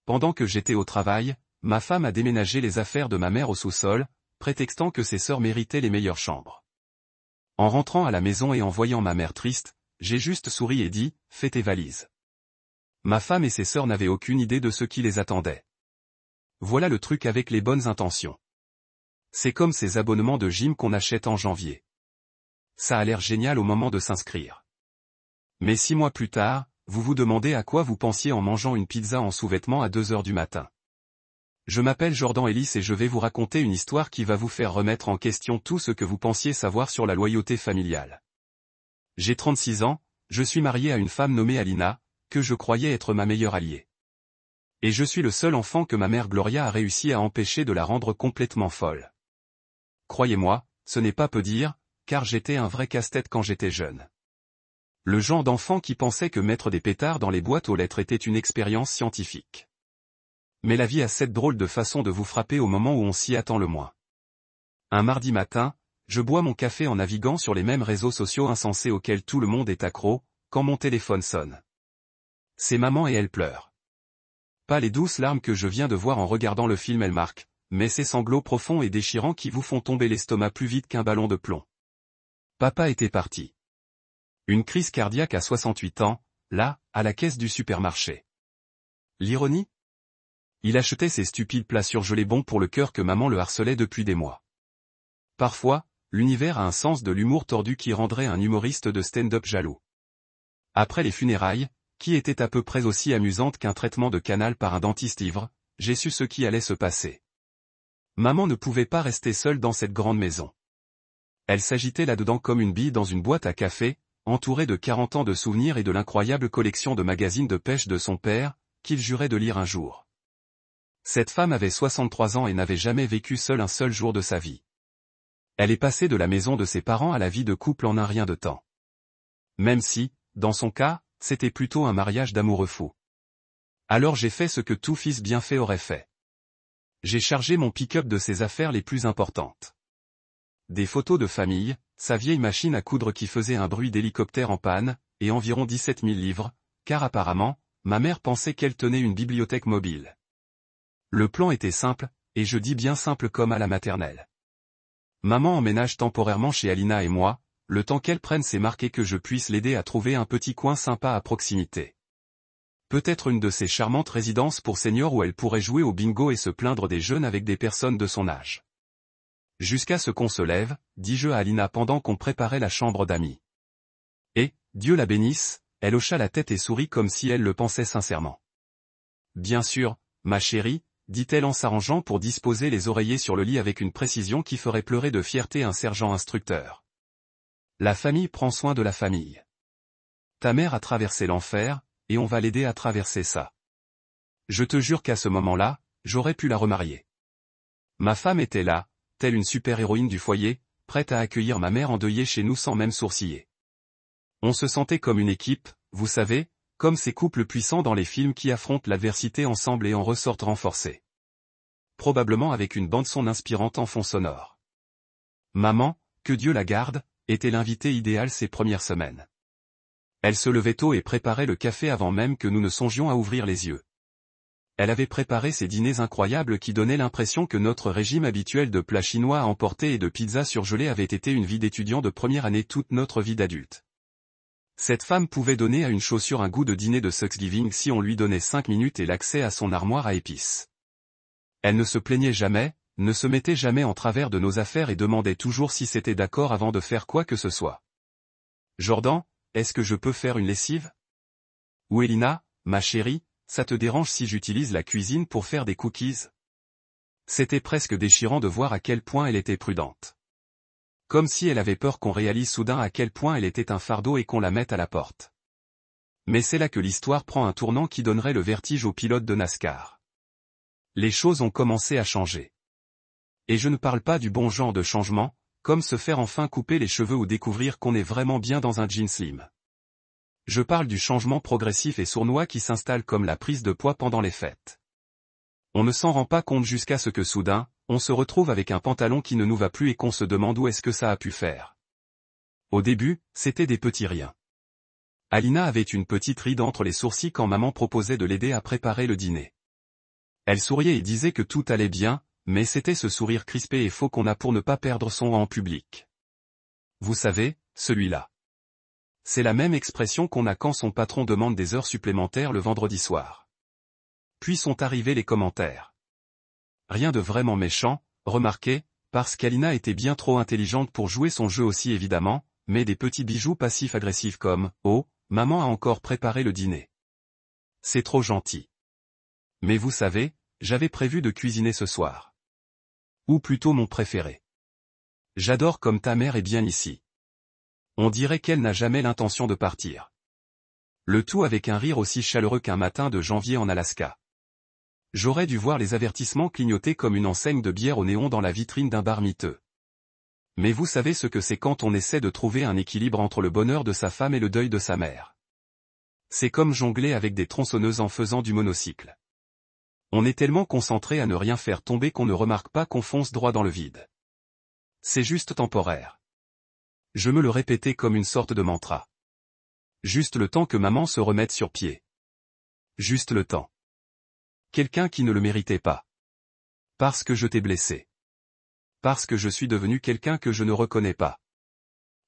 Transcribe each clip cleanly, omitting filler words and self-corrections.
pendant que j'étais au travail, ma femme a déménagé les affaires de ma mère au sous-sol, prétextant que ses sœurs méritaient les meilleures chambres. En rentrant à la maison et en voyant ma mère triste, j'ai juste souri et dit, fais tes valises. Ma femme et ses sœurs n'avaient aucune idée de ce qui les attendait. Voilà le truc avec les bonnes intentions. C'est comme ces abonnements de gym qu'on achète en janvier. Ça a l'air génial au moment de s'inscrire. Mais 6 mois plus tard, vous vous demandez à quoi vous pensiez en mangeant une pizza en sous-vêtements à 2 heures du matin. Je m'appelle Jordan Ellis et je vais vous raconter une histoire qui va vous faire remettre en question tout ce que vous pensiez savoir sur la loyauté familiale. J'ai 36 ans, je suis marié à une femme nommée Alina, que je croyais être ma meilleure alliée. Et je suis le seul enfant que ma mère Gloria a réussi à empêcher de la rendre complètement folle. Croyez-moi, ce n'est pas peu dire, car j'étais un vrai casse-tête quand j'étais jeune. Le genre d'enfant qui pensait que mettre des pétards dans les boîtes aux lettres était une expérience scientifique. Mais la vie a cette drôle de façon de vous frapper au moment où on s'y attend le moins. Un mardi matin, je bois mon café en naviguant sur les mêmes réseaux sociaux insensés auxquels tout le monde est accro, quand mon téléphone sonne. C'est maman et elle pleure. Pas les douces larmes que je viens de voir en regardant le film Elle marque, mais ces sanglots profonds et déchirants qui vous font tomber l'estomac plus vite qu'un ballon de plomb. Papa était parti. Une crise cardiaque à 68 ans, là, à la caisse du supermarché. L'ironie ? Il achetait ces stupides plats surgelés bons pour le cœur que maman le harcelait depuis des mois. Parfois, l'univers a un sens de l'humour tordu qui rendrait un humoriste de stand-up jaloux. Après les funérailles, qui étaient à peu près aussi amusantes qu'un traitement de canal par un dentiste ivre, j'ai su ce qui allait se passer. Maman ne pouvait pas rester seule dans cette grande maison. Elle s'agitait là-dedans comme une bille dans une boîte à café, entourée de 40 ans de souvenirs et de l'incroyable collection de magazines de pêche de son père, qu'il jurait de lire un jour. Cette femme avait 63 ans et n'avait jamais vécu seule un seul jour de sa vie. Elle est passée de la maison de ses parents à la vie de couple en un rien de temps. Même si, dans son cas, c'était plutôt un mariage d'amoureux fous. Alors j'ai fait ce que tout fils bien fait aurait fait. J'ai chargé mon pick-up de ses affaires les plus importantes. Des photos de famille, sa vieille machine à coudre qui faisait un bruit d'hélicoptère en panne, et environ 17 000 livres, car apparemment, ma mère pensait qu'elle tenait une bibliothèque mobile. Le plan était simple, et je dis bien simple comme à la maternelle. Maman emménage temporairement chez Alina et moi, le temps qu'elle prenne ses marques et que je puisse l'aider à trouver un petit coin sympa à proximité. Peut-être une de ces charmantes résidences pour seniors où elle pourrait jouer au bingo et se plaindre des jeunes avec des personnes de son âge. Jusqu'à ce qu'on se lève, dis-je à Alina pendant qu'on préparait la chambre d'amis. Et, Dieu la bénisse, elle hocha la tête et sourit comme si elle le pensait sincèrement. Bien sûr, ma chérie, dit-elle en s'arrangeant pour disposer les oreillers sur le lit avec une précision qui ferait pleurer de fierté un sergent instructeur. La famille prend soin de la famille. Ta mère a traversé l'enfer, et on va l'aider à traverser ça. Je te jure qu'à ce moment-là, j'aurais pu la remarier. Ma femme était là, telle une super-héroïne du foyer, prête à accueillir ma mère endeuillée chez nous sans même sourciller. On se sentait comme une équipe, vous savez, comme ces couples puissants dans les films qui affrontent l'adversité ensemble et en ressortent renforcés. Probablement avec une bande-son inspirante en fond sonore. Maman, que Dieu la garde, était l'invitée idéale ces premières semaines. Elle se levait tôt et préparait le café avant même que nous ne songions à ouvrir les yeux. Elle avait préparé ces dîners incroyables qui donnaient l'impression que notre régime habituel de plats chinois à emporter et de pizzas surgelées avait été une vie d'étudiant de première année toute notre vie d'adulte. Cette femme pouvait donner à une chaussure un goût de dîner de Thanksgiving si on lui donnait 5 minutes et l'accès à son armoire à épices. Elle ne se plaignait jamais, ne se mettait jamais en travers de nos affaires et demandait toujours si c'était d'accord avant de faire quoi que ce soit. Jordan, est-ce que je peux faire une lessive? Ou Elina, ma chérie, ça te dérange si j'utilise la cuisine pour faire des cookies? C'était presque déchirant de voir à quel point elle était prudente. Comme si elle avait peur qu'on réalise soudain à quel point elle était un fardeau et qu'on la mette à la porte. Mais c'est là que l'histoire prend un tournant qui donnerait le vertige aux pilotes de NASCAR. Les choses ont commencé à changer. Et je ne parle pas du bon genre de changement, comme se faire enfin couper les cheveux ou découvrir qu'on est vraiment bien dans un jean slim. Je parle du changement progressif et sournois qui s'installe comme la prise de poids pendant les fêtes. On ne s'en rend pas compte jusqu'à ce que soudain, on se retrouve avec un pantalon qui ne nous va plus et qu'on se demande où est-ce que ça a pu faire. Au début, c'était des petits riens. Alina avait une petite ride entre les sourcils quand maman proposait de l'aider à préparer le dîner. Elle souriait et disait que tout allait bien, mais c'était ce sourire crispé et faux qu'on a pour ne pas perdre son en public. Vous savez, celui-là. C'est la même expression qu'on a quand son patron demande des heures supplémentaires le vendredi soir. Puis sont arrivés les commentaires. Rien de vraiment méchant, remarquez, parce qu'Alina était bien trop intelligente pour jouer son jeu aussi évidemment, mais des petits bijoux passifs-agressifs comme « Oh, maman a encore préparé le dîner. C'est trop gentil. Mais vous savez, j'avais prévu de cuisiner ce soir. Ou plutôt mon préféré. J'adore comme ta mère est bien ici. » On dirait qu'elle n'a jamais l'intention de partir. Le tout avec un rire aussi chaleureux qu'un matin de janvier en Alaska. J'aurais dû voir les avertissements clignoter comme une enseigne de bière au néon dans la vitrine d'un bar miteux. Mais vous savez ce que c'est quand on essaie de trouver un équilibre entre le bonheur de sa femme et le deuil de sa mère. C'est comme jongler avec des tronçonneuses en faisant du monocycle. On est tellement concentré à ne rien faire tomber qu'on ne remarque pas qu'on fonce droit dans le vide. C'est juste temporaire. Je me le répétais comme une sorte de mantra. Juste le temps que maman se remette sur pied. Juste le temps. Quelqu'un qui ne le méritait pas. Parce que je t'ai blessé. Parce que je suis devenu quelqu'un que je ne reconnais pas.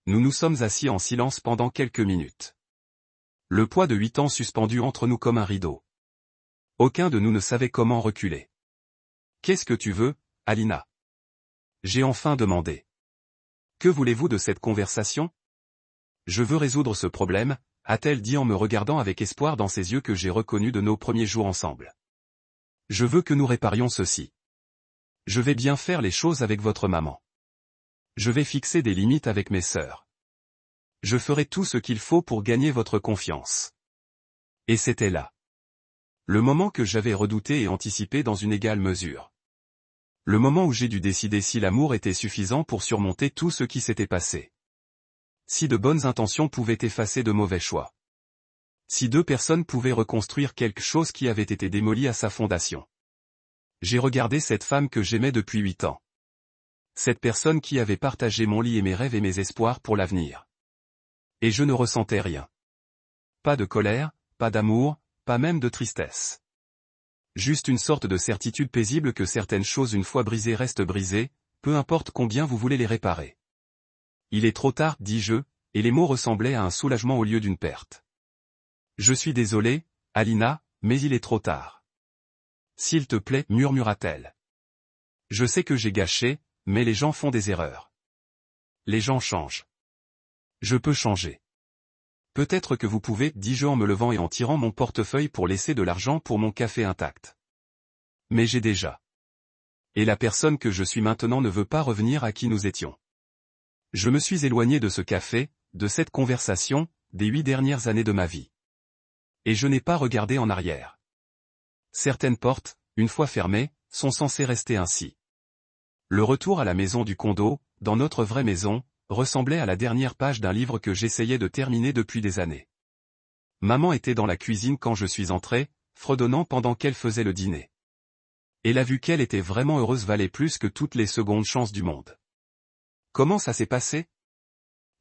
Nous nous sommes assis en silence pendant quelques minutes. Le poids de 8 ans suspendu entre nous comme un rideau. Aucun de nous ne savait comment reculer. Qu'est-ce que tu veux, Alina? J'ai enfin demandé. Que voulez-vous de cette conversation? Je veux résoudre ce problème, a-t-elle dit en me regardant avec espoir dans ses yeux que j'ai reconnus de nos premiers jours ensemble. Je veux que nous réparions ceci. Je vais bien faire les choses avec votre maman. Je vais fixer des limites avec mes sœurs. Je ferai tout ce qu'il faut pour gagner votre confiance. Et c'était là. Le moment que j'avais redouté et anticipé dans une égale mesure. Le moment où j'ai dû décider si l'amour était suffisant pour surmonter tout ce qui s'était passé. Si de bonnes intentions pouvaient effacer de mauvais choix. Si deux personnes pouvaient reconstruire quelque chose qui avait été démoli à sa fondation. J'ai regardé cette femme que j'aimais depuis 8 ans. Cette personne qui avait partagé mon lit et mes rêves et mes espoirs pour l'avenir. Et je ne ressentais rien. Pas de colère, pas d'amour, pas même de tristesse. Juste une sorte de certitude paisible que certaines choses une fois brisées restent brisées, peu importe combien vous voulez les réparer. Il est trop tard, dis-je, et les mots ressemblaient à un soulagement au lieu d'une perte. Je suis désolé, Alina, mais il est trop tard. S'il te plaît, murmura-t-elle. Je sais que j'ai gâché, mais les gens font des erreurs. Les gens changent. Je peux changer. Peut-être que vous pouvez, dis-je en me levant et en tirant mon portefeuille pour laisser de l'argent pour mon café intact. Mais j'ai déjà. Et la personne que je suis maintenant ne veut pas revenir à qui nous étions. Je me suis éloigné de ce café, de cette conversation, des 8 dernières années de ma vie. Et je n'ai pas regardé en arrière. Certaines portes, une fois fermées, sont censées rester ainsi. Le retour à la maison du condo, dans notre vraie maison, ressemblait à la dernière page d'un livre que j'essayais de terminer depuis des années. Maman était dans la cuisine quand je suis entré, fredonnant pendant qu'elle faisait le dîner. Et la vue qu'elle était vraiment heureuse valait plus que toutes les secondes chances du monde. Comment ça s'est passé?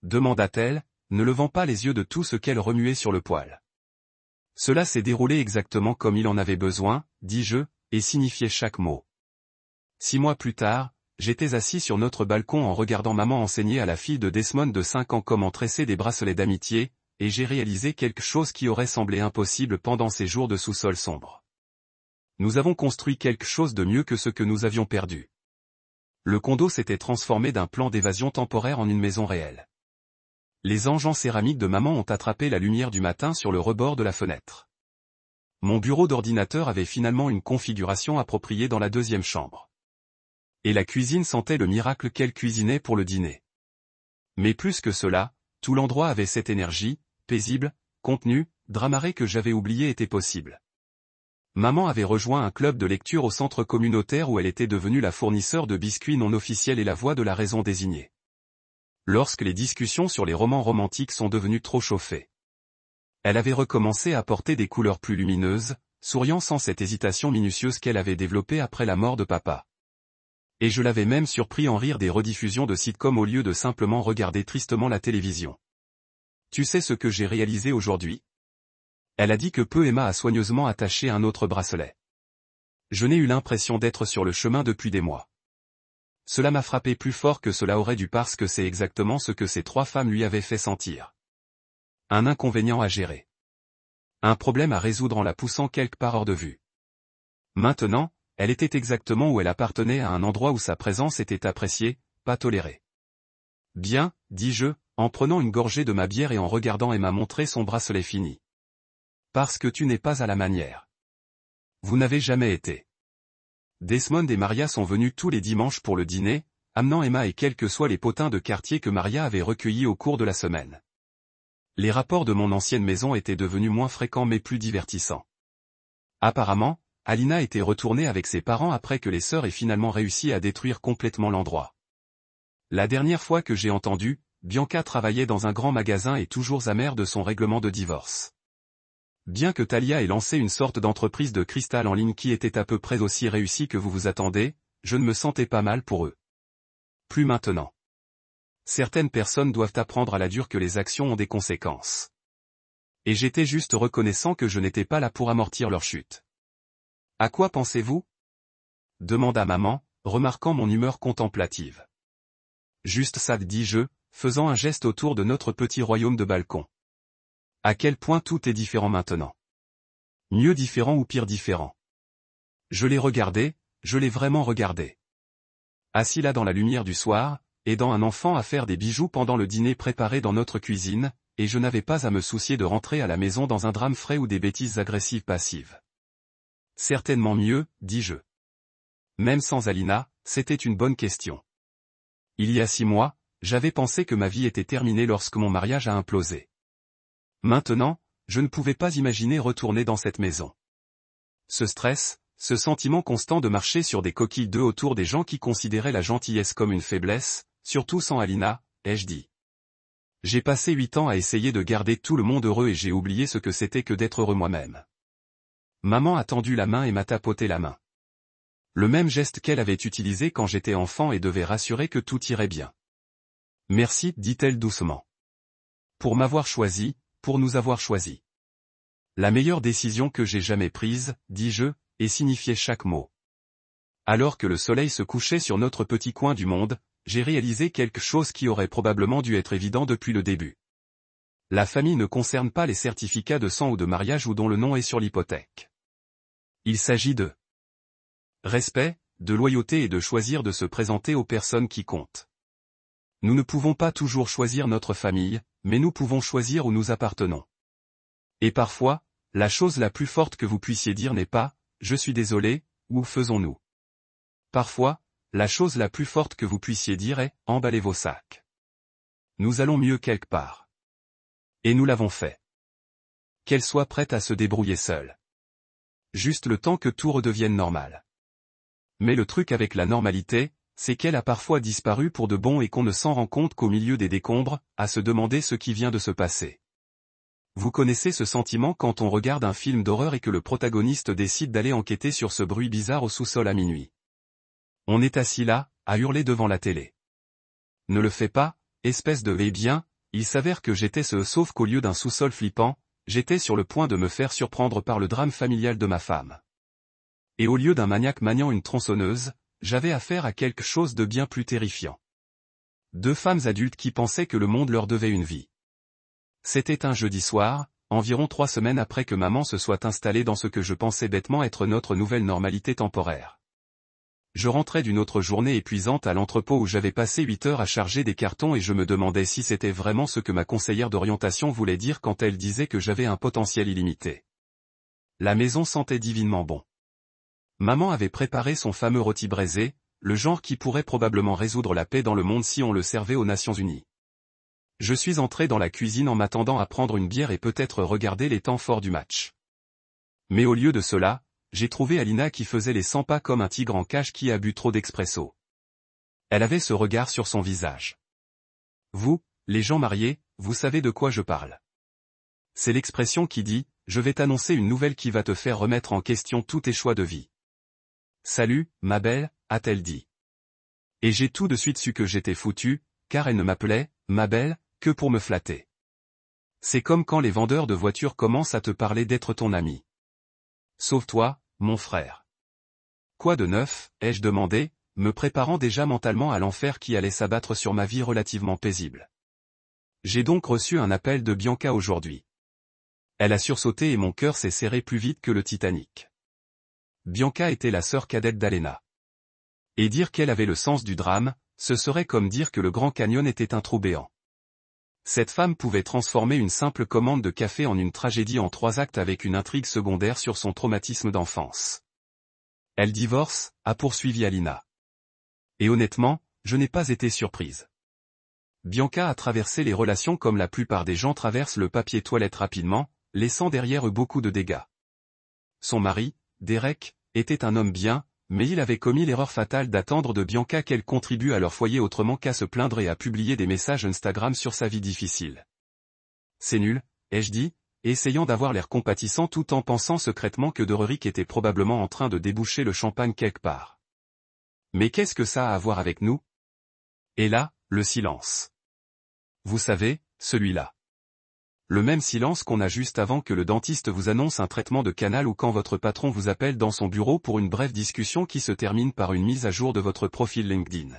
Demanda-t-elle, ne levant pas les yeux de tout ce qu'elle remuait sur le poêle. Cela s'est déroulé exactement comme il en avait besoin, dis-je, et signifiait chaque mot. 6 mois plus tard, j'étais assis sur notre balcon en regardant maman enseigner à la fille de Desmond de 5 ans comment tresser des bracelets d'amitié, et j'ai réalisé quelque chose qui aurait semblé impossible pendant ces jours de sous-sol sombre. Nous avons construit quelque chose de mieux que ce que nous avions perdu. Le condo s'était transformé d'un plan d'évasion temporaire en une maison réelle. Les anges en céramique de maman ont attrapé la lumière du matin sur le rebord de la fenêtre. Mon bureau d'ordinateur avait finalement une configuration appropriée dans la 2e chambre. Et la cuisine sentait le miracle qu'elle cuisinait pour le dîner. Mais plus que cela, tout l'endroit avait cette énergie, paisible, contenue, dramarée que j'avais oublié était possible. Maman avait rejoint un club de lecture au centre communautaire où elle était devenue la fournisseur de biscuits non officiels et la voix de la raison désignée. Lorsque les discussions sur les romans romantiques sont devenues trop chauffées. Elle avait recommencé à porter des couleurs plus lumineuses, souriant sans cette hésitation minutieuse qu'elle avait développée après la mort de papa. Et je l'avais même surpris en rire des rediffusions de sitcoms au lieu de simplement regarder tristement la télévision. Tu sais ce que j'ai réalisé aujourd'hui? Elle a dit que peu Emma a soigneusement attaché un autre bracelet. Je n'ai eu l'impression d'être sur le chemin depuis des mois. Cela m'a frappé plus fort que cela aurait dû parce que c'est exactement ce que ces 3 femmes lui avaient fait sentir. Un inconvénient à gérer. Un problème à résoudre en la poussant quelque part hors de vue. Maintenant, elle était exactement où elle appartenait, à un endroit où sa présence était appréciée, pas tolérée. Bien, dis-je, en prenant une gorgée de ma bière et en regardant Emma montrer son bracelet fini. Parce que tu n'es pas à la manière. Vous n'avez jamais été. Desmond et Maria sont venus tous les dimanches pour le dîner, amenant Emma et quels que soient les potins de quartier que Maria avait recueillis au cours de la semaine. Les rapports de mon ancienne maison étaient devenus moins fréquents mais plus divertissants. Apparemment, Alina était retournée avec ses parents après que les sœurs aient finalement réussi à détruire complètement l'endroit. La dernière fois que j'ai entendu, Bianca travaillait dans un grand magasin et toujours amère de son règlement de divorce. Bien que Talia ait lancé une sorte d'entreprise de cristal en ligne qui était à peu près aussi réussie que vous vous attendez, je ne me sentais pas mal pour eux. Plus maintenant. Certaines personnes doivent apprendre à la dure que les actions ont des conséquences. Et j'étais juste reconnaissant que je n'étais pas là pour amortir leur chute. À quoi pensez-vous? Demanda maman, remarquant mon humeur contemplative. Juste ça, dis-je, faisant un geste autour de notre petit royaume de balcon. À quel point tout est différent maintenant. Mieux différent ou pire différent. Je l'ai regardé, je l'ai vraiment regardé. Assis là dans la lumière du soir, aidant un enfant à faire des bijoux pendant le dîner préparé dans notre cuisine, et je n'avais pas à me soucier de rentrer à la maison dans un drame frais ou des bêtises agressives passives. Certainement mieux, dis-je. Même sans Alina, c'était une bonne question. Il y a 6 mois, j'avais pensé que ma vie était terminée lorsque mon mariage a implosé. Maintenant, je ne pouvais pas imaginer retourner dans cette maison. Ce stress, ce sentiment constant de marcher sur des coquilles d'œufs autour des gens qui considéraient la gentillesse comme une faiblesse, surtout sans Alina, ai-je dit. J'ai passé 8 ans à essayer de garder tout le monde heureux et j'ai oublié ce que c'était que d'être heureux moi-même. Maman a tendu la main et m'a tapoté la main. Le même geste qu'elle avait utilisé quand j'étais enfant et devait rassurer que tout irait bien. Merci, dit-elle doucement. Pour m'avoir choisi, pour nous avoir choisis. La meilleure décision que j'ai jamais prise, dis-je, et signifiait chaque mot. Alors que le soleil se couchait sur notre petit coin du monde, j'ai réalisé quelque chose qui aurait probablement dû être évident depuis le début. La famille ne concerne pas les certificats de sang ou de mariage ou dont le nom est sur l'hypothèque. Il s'agit de respect, de loyauté et de choisir de se présenter aux personnes qui comptent. Nous ne pouvons pas toujours choisir notre famille, mais nous pouvons choisir où nous appartenons. Et parfois, la chose la plus forte que vous puissiez dire n'est pas « je suis désolé » ou « faisons-nous ». Parfois, la chose la plus forte que vous puissiez dire est « emballez vos sacs ». Nous allons mieux quelque part. Et nous l'avons fait. Qu'elle soit prête à se débrouiller seule. Juste le temps que tout redevienne normal. Mais le truc avec la normalité, c'est qu'elle a parfois disparu pour de bon et qu'on ne s'en rend compte qu'au milieu des décombres, à se demander ce qui vient de se passer. Vous connaissez ce sentiment quand on regarde un film d'horreur et que le protagoniste décide d'aller enquêter sur ce bruit bizarre au sous-sol à minuit. On est assis là, à hurler devant la télé. Ne le fais pas, espèce de... Eh bien, il s'avère que j'étais sauf qu'au lieu d'un sous-sol flippant, j'étais sur le point de me faire surprendre par le drame familial de ma femme. Et au lieu d'un maniaque maniant une tronçonneuse, j'avais affaire à quelque chose de bien plus terrifiant. 2 femmes adultes qui pensaient que le monde leur devait une vie. C'était un jeudi soir, environ 3 semaines après que maman se soit installée dans ce que je pensais bêtement être notre nouvelle normalité temporaire. Je rentrais d'une autre journée épuisante à l'entrepôt où j'avais passé 8 heures à charger des cartons et je me demandais si c'était vraiment ce que ma conseillère d'orientation voulait dire quand elle disait que j'avais un potentiel illimité. La maison sentait divinement bon. Maman avait préparé son fameux rôti braisé, le genre qui pourrait probablement résoudre la paix dans le monde si on le servait aux Nations Unies. Je suis entré dans la cuisine en m'attendant à prendre une bière et peut-être regarder les temps forts du match. Mais au lieu de cela, j'ai trouvé Alina qui faisait les 100 pas comme un tigre en cage qui a bu trop d'expresso. Elle avait ce regard sur son visage. Vous, les gens mariés, vous savez de quoi je parle. C'est l'expression qui dit « Je vais t'annoncer une nouvelle qui va te faire remettre en question tous tes choix de vie. » Salut, ma belle, a-t-elle dit. Et j'ai tout de suite su que j'étais foutu, car elle ne m'appelait, ma belle, que pour me flatter. C'est comme quand les vendeurs de voitures commencent à te parler d'être ton ami. Sauve-toi, mon frère. Quoi de neuf, ai-je demandé, me préparant déjà mentalement à l'enfer qui allait s'abattre sur ma vie relativement paisible. J'ai donc reçu un appel de Bianca aujourd'hui. Elle a sursauté et mon cœur s'est serré plus vite que le Titanic. Bianca était la sœur cadette d'Alena. Et dire qu'elle avait le sens du drame, ce serait comme dire que le Grand Canyon était un trou béant. Cette femme pouvait transformer une simple commande de café en une tragédie en 3 actes avec une intrigue secondaire sur son traumatisme d'enfance. Elle divorce, a poursuivi Alina. Et honnêtement, je n'ai pas été surprise. Bianca a traversé les relations comme la plupart des gens traversent le papier toilette rapidement, laissant derrière eux beaucoup de dégâts. Son mari, Derek, était un homme bien, mais il avait commis l'erreur fatale d'attendre de Bianca qu'elle contribue à leur foyer autrement qu'à se plaindre et à publier des messages Instagram sur sa vie difficile. C'est nul, ai-je dit, essayant d'avoir l'air compatissant tout en pensant secrètement que Derek était probablement en train de déboucher le champagne quelque part. Mais qu'est-ce que ça a à voir avec nous? Et là, le silence. Vous savez, celui-là. Le même silence qu'on a juste avant que le dentiste vous annonce un traitement de canal ou quand votre patron vous appelle dans son bureau pour une brève discussion qui se termine par une mise à jour de votre profil LinkedIn.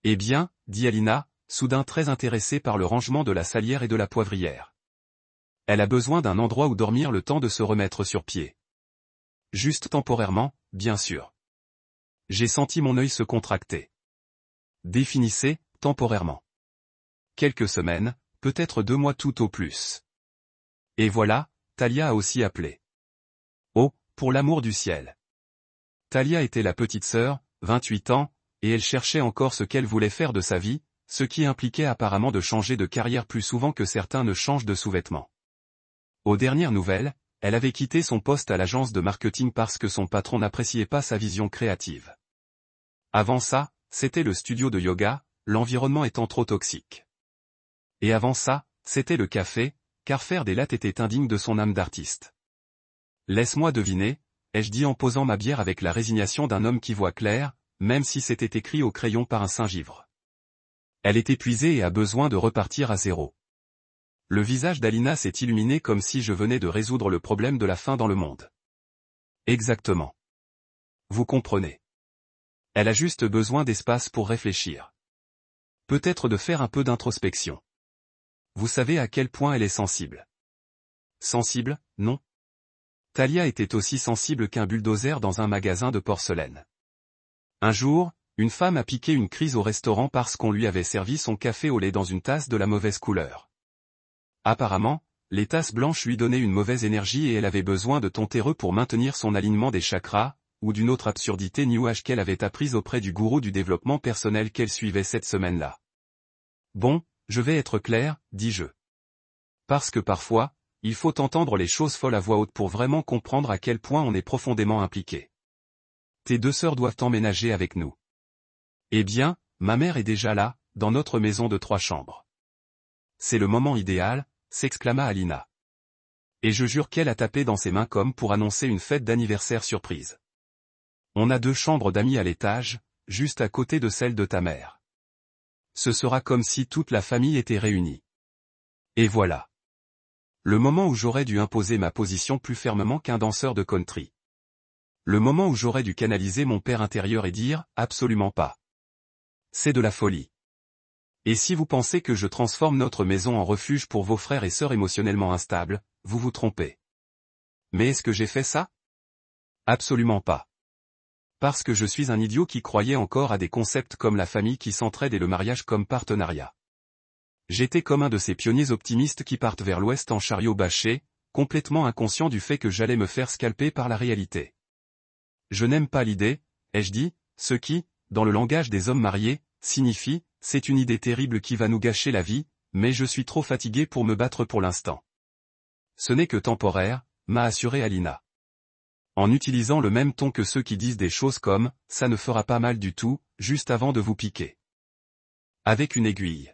Eh bien, dit Alina, soudain très intéressée par le rangement de la salière et de la poivrière. Elle a besoin d'un endroit où dormir le temps de se remettre sur pied. Juste temporairement, bien sûr. J'ai senti mon œil se contracter. Définissez, temporairement. Quelques semaines, peut-être 2 mois tout au plus. Et voilà, Talia a aussi appelé. Oh, pour l'amour du ciel. Talia était la petite sœur, 28 ans, et elle cherchait encore ce qu'elle voulait faire de sa vie, ce qui impliquait apparemment de changer de carrière plus souvent que certains ne changent de sous-vêtements. Aux dernières nouvelles, elle avait quitté son poste à l'agence de marketing parce que son patron n'appréciait pas sa vision créative. Avant ça, c'était le studio de yoga, l'environnement étant trop toxique. Et avant ça, c'était le café, car faire des lattes était indigne de son âme d'artiste. Laisse-moi deviner, ai-je dit en posant ma bière avec la résignation d'un homme qui voit clair, même si c'était écrit au crayon par un Saint-Givre. Elle est épuisée et a besoin de repartir à zéro. Le visage d'Alina s'est illuminé comme si je venais de résoudre le problème de la faim dans le monde. Exactement. Vous comprenez. Elle a juste besoin d'espace pour réfléchir. Peut-être de faire un peu d'introspection. Vous savez à quel point elle est sensible. Sensible, non? Talia était aussi sensible qu'un bulldozer dans un magasin de porcelaine. Un jour, une femme a piqué une crise au restaurant parce qu'on lui avait servi son café au lait dans une tasse de la mauvaise couleur. Apparemment, les tasses blanches lui donnaient une mauvaise énergie et elle avait besoin de thon terreux pour maintenir son alignement des chakras, ou d'une autre absurdité New Age qu'elle avait apprise auprès du gourou du développement personnel qu'elle suivait cette semaine-là. Bon, je vais être clair, dis-je. Parce que parfois, il faut entendre les choses folles à voix haute pour vraiment comprendre à quel point on est profondément impliqué. Tes 2 sœurs doivent emménager avec nous. Eh bien, ma mère est déjà là, dans notre maison de 3 chambres. C'est le moment idéal, s'exclama Alina. Et je jure qu'elle a tapé dans ses mains comme pour annoncer une fête d'anniversaire surprise. On a 2 chambres d'amis à l'étage, juste à côté de celle de ta mère. Ce sera comme si toute la famille était réunie. Et voilà. Le moment où j'aurais dû imposer ma position plus fermement qu'un danseur de country. Le moment où j'aurais dû canaliser mon père intérieur et dire « absolument pas ». C'est de la folie. Et si vous pensez que je transforme notre maison en refuge pour vos frères et sœurs émotionnellement instables, vous vous trompez. Mais est-ce que j'ai fait ça? Absolument pas. Parce que je suis un idiot qui croyait encore à des concepts comme la famille qui s'entraide et le mariage comme partenariat. J'étais comme un de ces pionniers optimistes qui partent vers l'ouest en chariot bâché, complètement inconscient du fait que j'allais me faire scalper par la réalité. Je n'aime pas l'idée, ai-je dit, ce qui, dans le langage des hommes mariés, signifie, c'est une idée terrible qui va nous gâcher la vie, mais je suis trop fatigué pour me battre pour l'instant. Ce n'est que temporaire, m'a assuré Alina. En utilisant le même ton que ceux qui disent des choses comme « ça ne fera pas mal du tout », juste avant de vous piquer. Avec une aiguille.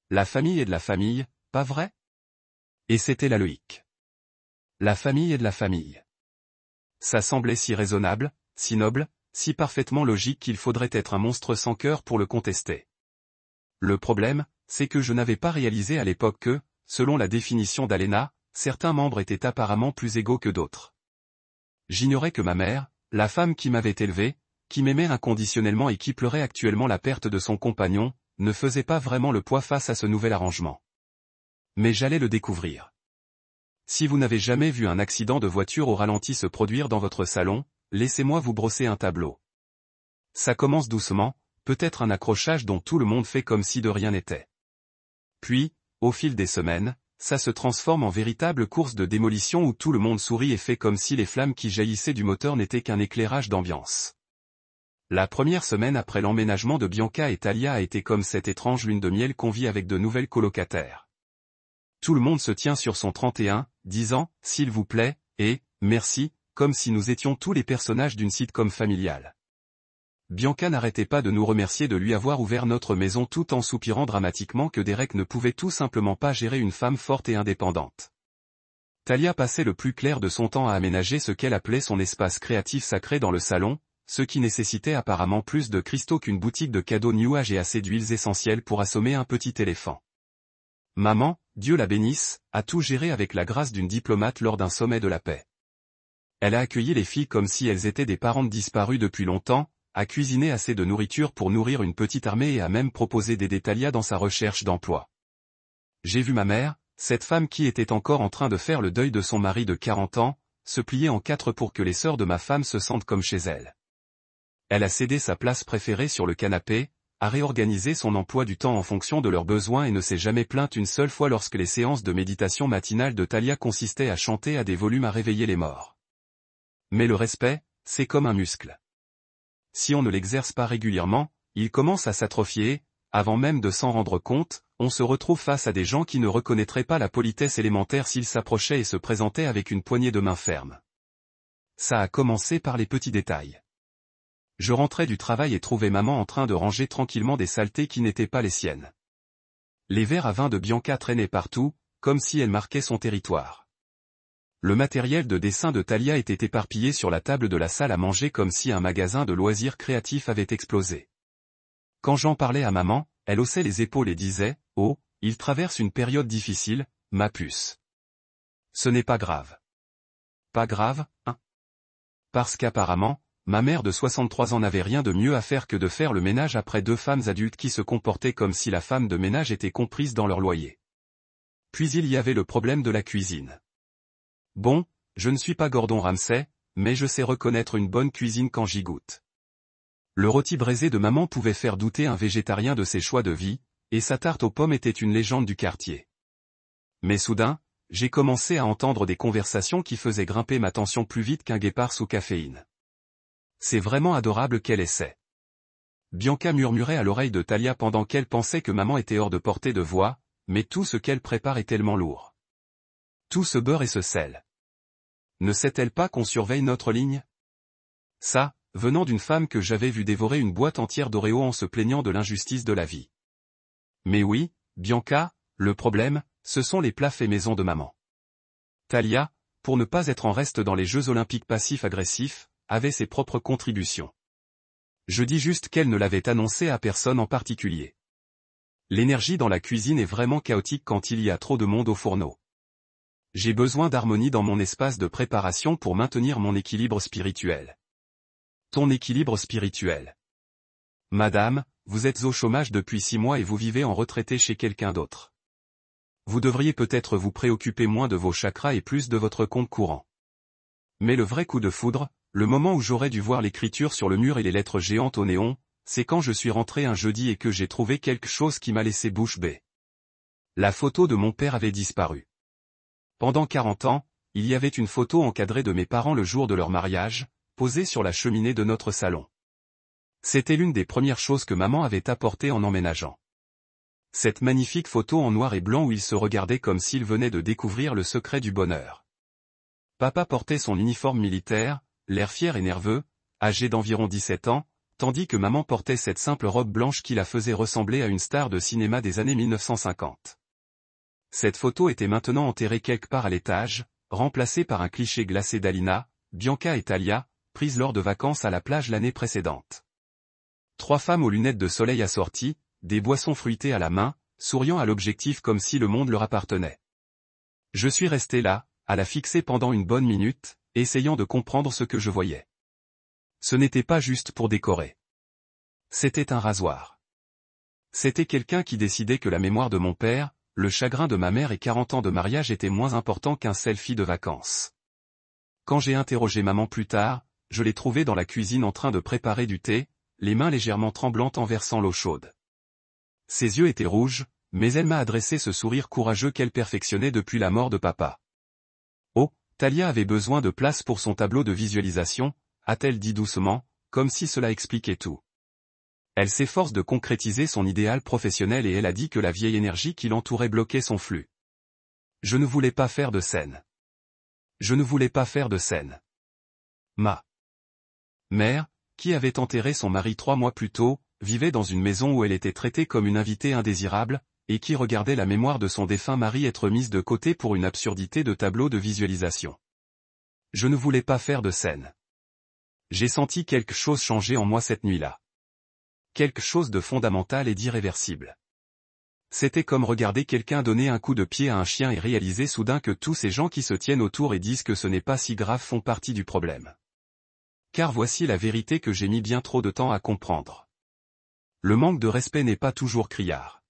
La famille est de la famille, pas vrai? Et c'était la logique. La famille est de la famille. Ça semblait si raisonnable, si noble, si parfaitement logique qu'il faudrait être un monstre sans cœur pour le contester. Le problème, c'est que je n'avais pas réalisé à l'époque que, selon la définition d'Alena, certains membres étaient apparemment plus égaux que d'autres. J'ignorais que ma mère, la femme qui m'avait élevé, qui m'aimait inconditionnellement et qui pleurait actuellement la perte de son compagnon, ne faisait pas vraiment le poids face à ce nouvel arrangement. Mais j'allais le découvrir. Si vous n'avez jamais vu un accident de voiture au ralenti se produire dans votre salon, laissez-moi vous brosser un tableau. Ça commence doucement, peut-être un accrochage dont tout le monde fait comme si de rien n'était. Puis, au fil des semaines, ça se transforme en véritable course de démolition où tout le monde sourit et fait comme si les flammes qui jaillissaient du moteur n'étaient qu'un éclairage d'ambiance. La première semaine après l'emménagement de Bianca et Talia a été comme cette étrange lune de miel qu'on vit avec de nouvelles colocataires. Tout le monde se tient sur son 31, disant « s'il vous plaît » et « merci », comme si nous étions tous les personnages d'une sitcom familiale. Bianca n'arrêtait pas de nous remercier de lui avoir ouvert notre maison tout en soupirant dramatiquement que Derek ne pouvait tout simplement pas gérer une femme forte et indépendante. Talia passait le plus clair de son temps à aménager ce qu'elle appelait son espace créatif sacré dans le salon, ce qui nécessitait apparemment plus de cristaux qu'une boutique de cadeaux New Age et assez d'huiles essentielles pour assommer un petit éléphant. Maman, Dieu la bénisse, a tout géré avec la grâce d'une diplomate lors d'un sommet de la paix. Elle a accueilli les filles comme si elles étaient des parentes disparues depuis longtemps, a cuisiné assez de nourriture pour nourrir une petite armée et a même proposé d'aider Talia dans sa recherche d'emploi. J'ai vu ma mère, cette femme qui était encore en train de faire le deuil de son mari de 40 ans, se plier en 4 pour que les sœurs de ma femme se sentent comme chez elle. Elle a cédé sa place préférée sur le canapé, a réorganisé son emploi du temps en fonction de leurs besoins et ne s'est jamais plainte une seule fois lorsque les séances de méditation matinale de Talia consistaient à chanter à des volumes à réveiller les morts. Mais le respect, c'est comme un muscle. Si on ne l'exerce pas régulièrement, il commence à s'atrophier, avant même de s'en rendre compte, on se retrouve face à des gens qui ne reconnaîtraient pas la politesse élémentaire s'ils s'approchaient et se présentaient avec une poignée de main ferme. Ça a commencé par les petits détails. Je rentrais du travail et trouvais maman en train de ranger tranquillement des saletés qui n'étaient pas les siennes. Les verres à vin de Bianca traînaient partout, comme si elle marquait son territoire. Le matériel de dessin de Talia était éparpillé sur la table de la salle à manger comme si un magasin de loisirs créatifs avait explosé. Quand j'en parlais à maman, elle haussait les épaules et disait « Oh, il traverse une période difficile, ma puce. » Ce n'est pas grave. Pas grave, hein? Parce qu'apparemment, ma mère de 63 ans n'avait rien de mieux à faire que de faire le ménage après 2 femmes adultes qui se comportaient comme si la femme de ménage était comprise dans leur loyer. Puis il y avait le problème de la cuisine. Bon, je ne suis pas Gordon Ramsay, mais je sais reconnaître une bonne cuisine quand j'y goûte. Le rôti braisé de maman pouvait faire douter un végétarien de ses choix de vie, et sa tarte aux pommes était une légende du quartier. Mais soudain, j'ai commencé à entendre des conversations qui faisaient grimper ma tension plus vite qu'un guépard sous caféine. C'est vraiment adorable qu'elle essaie. Bianca murmurait à l'oreille de Talia pendant qu'elle pensait que maman était hors de portée de voix, mais tout ce qu'elle prépare est tellement lourd. Tout ce beurre et ce sel. Ne sait-elle pas qu'on surveille notre ligne? Ça, venant d'une femme que j'avais vue dévorer une boîte entière d'Oreo en se plaignant de l'injustice de la vie. Mais oui, Bianca, le problème, ce sont les plats faits maison de maman. Talia, pour ne pas être en reste dans les Jeux Olympiques passifs-agressifs, avait ses propres contributions. Je dis juste qu'elle ne l'avait annoncé à personne en particulier. L'énergie dans la cuisine est vraiment chaotique quand il y a trop de monde au fourneau. J'ai besoin d'harmonie dans mon espace de préparation pour maintenir mon équilibre spirituel. Ton équilibre spirituel. Madame, vous êtes au chômage depuis 6 mois et vous vivez en retraité chez quelqu'un d'autre. Vous devriez peut-être vous préoccuper moins de vos chakras et plus de votre compte courant. Mais le vrai coup de foudre, le moment où j'aurais dû voir l'écriture sur le mur et les lettres géantes au néon, c'est quand je suis rentré un jeudi et que j'ai trouvé quelque chose qui m'a laissé bouche bée. La photo de mon père avait disparu. Pendant 40 ans, il y avait une photo encadrée de mes parents le jour de leur mariage, posée sur la cheminée de notre salon. C'était l'une des premières choses que maman avait apportées en emménageant. Cette magnifique photo en noir et blanc où ils se regardaient comme s'ils venaient de découvrir le secret du bonheur. Papa portait son uniforme militaire, l'air fier et nerveux, âgé d'environ 17 ans, tandis que maman portait cette simple robe blanche qui la faisait ressembler à une star de cinéma des années 1950. Cette photo était maintenant enterrée quelque part à l'étage, remplacée par un cliché glacé d'Alina, Bianca et Talia, prises lors de vacances à la plage l'année précédente. 3 femmes aux lunettes de soleil assorties, des boissons fruitées à la main, souriant à l'objectif comme si le monde leur appartenait. Je suis resté là, à la fixer pendant une bonne minute, essayant de comprendre ce que je voyais. Ce n'était pas juste pour décorer. C'était un rasoir. C'était quelqu'un qui décidait que la mémoire de mon père, le chagrin de ma mère et 40 ans de mariage étaient moins importants qu'un selfie de vacances. Quand j'ai interrogé maman plus tard, je l'ai trouvée dans la cuisine en train de préparer du thé, les mains légèrement tremblantes en versant l'eau chaude. Ses yeux étaient rouges, mais elle m'a adressé ce sourire courageux qu'elle perfectionnait depuis la mort de papa. Oh, Talia avait besoin de place pour son tableau de visualisation, a-t-elle dit doucement, comme si cela expliquait tout. Elle s'efforce de concrétiser son idéal professionnel et elle a dit que la vieille énergie qui l'entourait bloquait son flux. Je ne voulais pas faire de scène. Je ne voulais pas faire de scène. Ma mère, qui avait enterré son mari 3 mois plus tôt, vivait dans une maison où elle était traitée comme une invitée indésirable, et qui regardait la mémoire de son défunt mari être mise de côté pour une absurdité de tableau de visualisation. Je ne voulais pas faire de scène. J'ai senti quelque chose changer en moi cette nuit-là. Quelque chose de fondamental et d'irréversible. C'était comme regarder quelqu'un donner un coup de pied à un chien et réaliser soudain que tous ces gens qui se tiennent autour et disent que ce n'est pas si grave font partie du problème. Car voici la vérité que j'ai mis bien trop de temps à comprendre. Le manque de respect n'est pas toujours criard.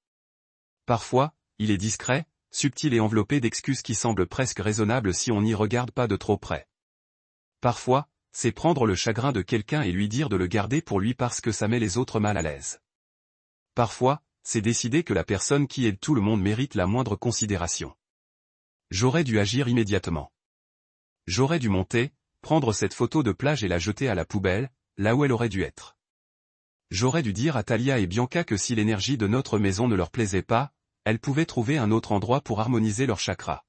Parfois, il est discret, subtil et enveloppé d'excuses qui semblent presque raisonnables si on n'y regarde pas de trop près. Parfois, c'est prendre le chagrin de quelqu'un et lui dire de le garder pour lui parce que ça met les autres mal à l'aise. Parfois, c'est décider que la personne qui aide tout le monde mérite la moindre considération. J'aurais dû agir immédiatement. J'aurais dû monter, prendre cette photo de plage et la jeter à la poubelle, là où elle aurait dû être. J'aurais dû dire à Talia et Bianca que si l'énergie de notre maison ne leur plaisait pas, elles pouvaient trouver un autre endroit pour harmoniser leurs chakras.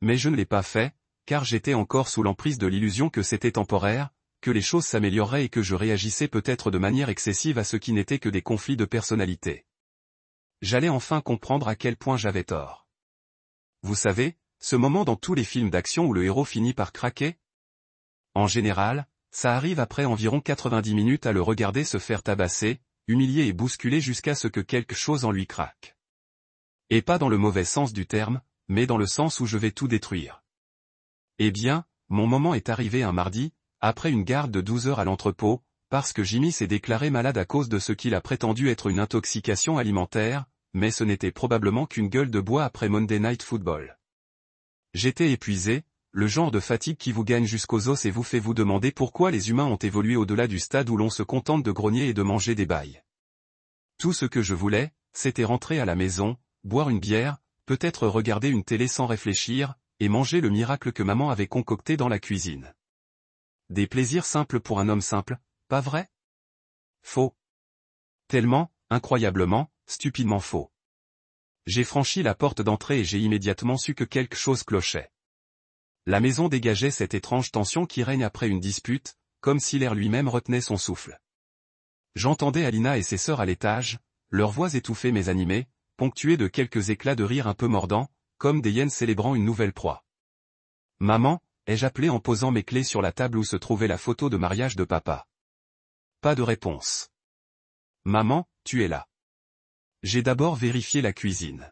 Mais je ne l'ai pas fait, car j'étais encore sous l'emprise de l'illusion que c'était temporaire, que les choses s'amélioreraient et que je réagissais peut-être de manière excessive à ce qui n'était que des conflits de personnalité. J'allais enfin comprendre à quel point j'avais tort. Vous savez, ce moment dans tous les films d'action où le héros finit par craquer? En général, ça arrive après environ 90 minutes à le regarder se faire tabasser, humilier et bousculer jusqu'à ce que quelque chose en lui craque. Et pas dans le mauvais sens du terme, mais dans le sens où je vais tout détruire. Eh bien, mon moment est arrivé un mardi, après une garde de 12 heures à l'entrepôt, parce que Jimmy s'est déclaré malade à cause de ce qu'il a prétendu être une intoxication alimentaire, mais ce n'était probablement qu'une gueule de bois après Monday Night Football. J'étais épuisé, le genre de fatigue qui vous gagne jusqu'aux os et vous fait vous demander pourquoi les humains ont évolué au-delà du stade où l'on se contente de grogner et de manger des bails. Tout ce que je voulais, c'était rentrer à la maison, boire une bière, peut-être regarder une télé sans réfléchir, et manger le miracle que maman avait concocté dans la cuisine. Des plaisirs simples pour un homme simple, pas vrai? Faux. Tellement, incroyablement, stupidement faux. J'ai franchi la porte d'entrée et j'ai immédiatement su que quelque chose clochait. La maison dégageait cette étrange tension qui règne après une dispute, comme si l'air lui-même retenait son souffle. J'entendais Alina et ses sœurs à l'étage, leurs voix étouffées mais animées, ponctuées de quelques éclats de rire un peu mordants, comme des hyènes célébrant une nouvelle proie. « Maman », ai-je appelé en posant mes clés sur la table où se trouvait la photo de mariage de papa. Pas de réponse. « Maman, tu es là. » J'ai d'abord vérifié la cuisine.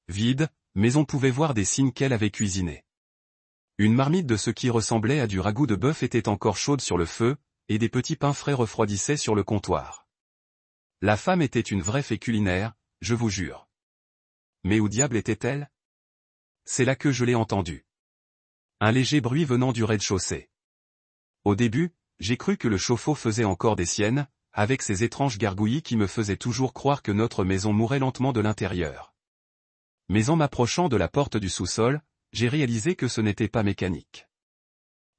Vide, mais on pouvait voir des signes qu'elle avait cuisiné. Une marmite de ce qui ressemblait à du ragoût de bœuf était encore chaude sur le feu, et des petits pains frais refroidissaient sur le comptoir. La femme était une vraie fée culinaire, je vous jure. Mais où diable était-elle? C'est là que je l'ai entendue. Un léger bruit venant du rez-de-chaussée. Au début, j'ai cru que le chauffe-eau faisait encore des siennes, avec ces étranges gargouillis qui me faisaient toujours croire que notre maison mourait lentement de l'intérieur. Mais en m'approchant de la porte du sous-sol, j'ai réalisé que ce n'était pas mécanique.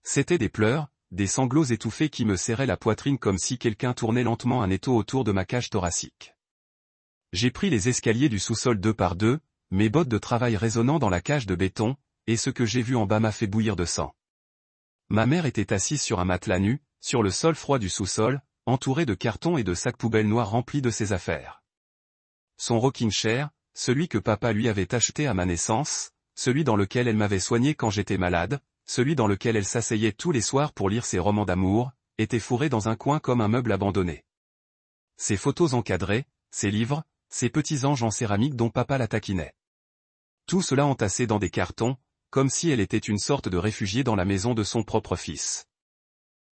C'étaient des pleurs, des sanglots étouffés qui me serraient la poitrine comme si quelqu'un tournait lentement un étau autour de ma cage thoracique. J'ai pris les escaliers du sous-sol 2 par 2, mes bottes de travail résonnant dans la cage de béton, et ce que j'ai vu en bas m'a fait bouillir de sang. Ma mère était assise sur un matelas nu, sur le sol froid du sous-sol, entourée de cartons et de sacs poubelles noirs remplis de ses affaires. Son rocking chair, celui que papa lui avait acheté à ma naissance, celui dans lequel elle m'avait soigné quand j'étais malade, celui dans lequel elle s'asseyait tous les soirs pour lire ses romans d'amour, était fourré dans un coin comme un meuble abandonné. Ses photos encadrées, ses livres, ses petits anges en céramique dont papa la taquinait. Tout cela entassé dans des cartons, comme si elle était une sorte de réfugiée dans la maison de son propre fils.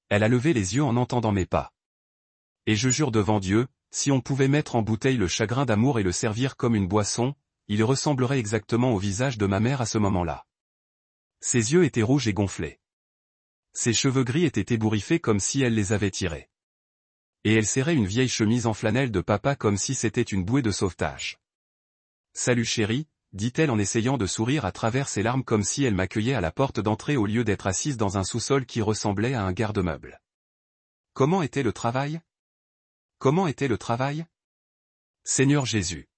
Elle a levé les yeux en entendant mes pas. Et je jure devant Dieu, si on pouvait mettre en bouteille le chagrin d'amour et le servir comme une boisson, il ressemblerait exactement au visage de ma mère à ce moment-là. Ses yeux étaient rouges et gonflés. Ses cheveux gris étaient ébouriffés comme si elle les avait tirés. Et elle serrait une vieille chemise en flanelle de papa comme si c'était une bouée de sauvetage. « Salut chérie », dit-elle en essayant de sourire à travers ses larmes comme si elle m'accueillait à la porte d'entrée au lieu d'être assise dans un sous-sol qui ressemblait à un garde-meuble. Comment était le travail ? Comment était le travail ? Seigneur Jésus.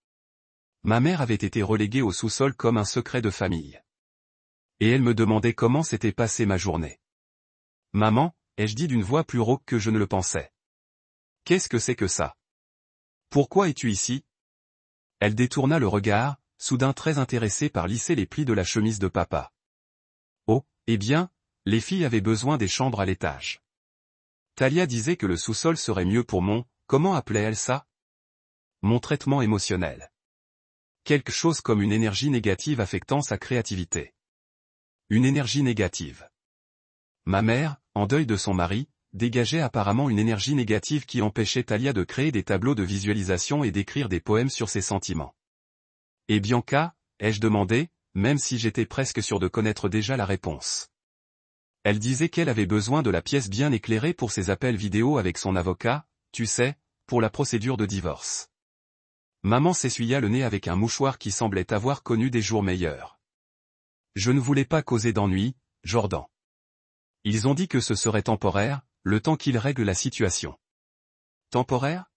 Ma mère avait été reléguée au sous-sol comme un secret de famille. Et elle me demandait comment s'était passée ma journée. Maman, ai-je dit d'une voix plus rauque que je ne le pensais. Qu'est-ce que c'est que ça ? Pourquoi es-tu ici ? Elle détourna le regard, soudain très intéressée par lisser les plis de la chemise de papa. Oh, eh bien, les filles avaient besoin des chambres à l'étage. Talia disait que le sous-sol serait mieux pour mon, comment appelait-elle ça ? Mon traitement émotionnel. Quelque chose comme une énergie négative affectant sa créativité. Une énergie négative. Ma mère, en deuil de son mari, dégageait apparemment une énergie négative qui empêchait Talia de créer des tableaux de visualisation et d'écrire des poèmes sur ses sentiments. Et Bianca, ai-je demandé, même si j'étais presque sûr de connaître déjà la réponse. Elle disait qu'elle avait besoin de la pièce bien éclairée pour ses appels vidéo avec son avocat, tu sais, pour la procédure de divorce. Maman s'essuya le nez avec un mouchoir qui semblait avoir connu des jours meilleurs. Je ne voulais pas causer d'ennui, Jordan. Ils ont dit que ce serait temporaire, le temps qu'ils règlent la situation. Temporaire ?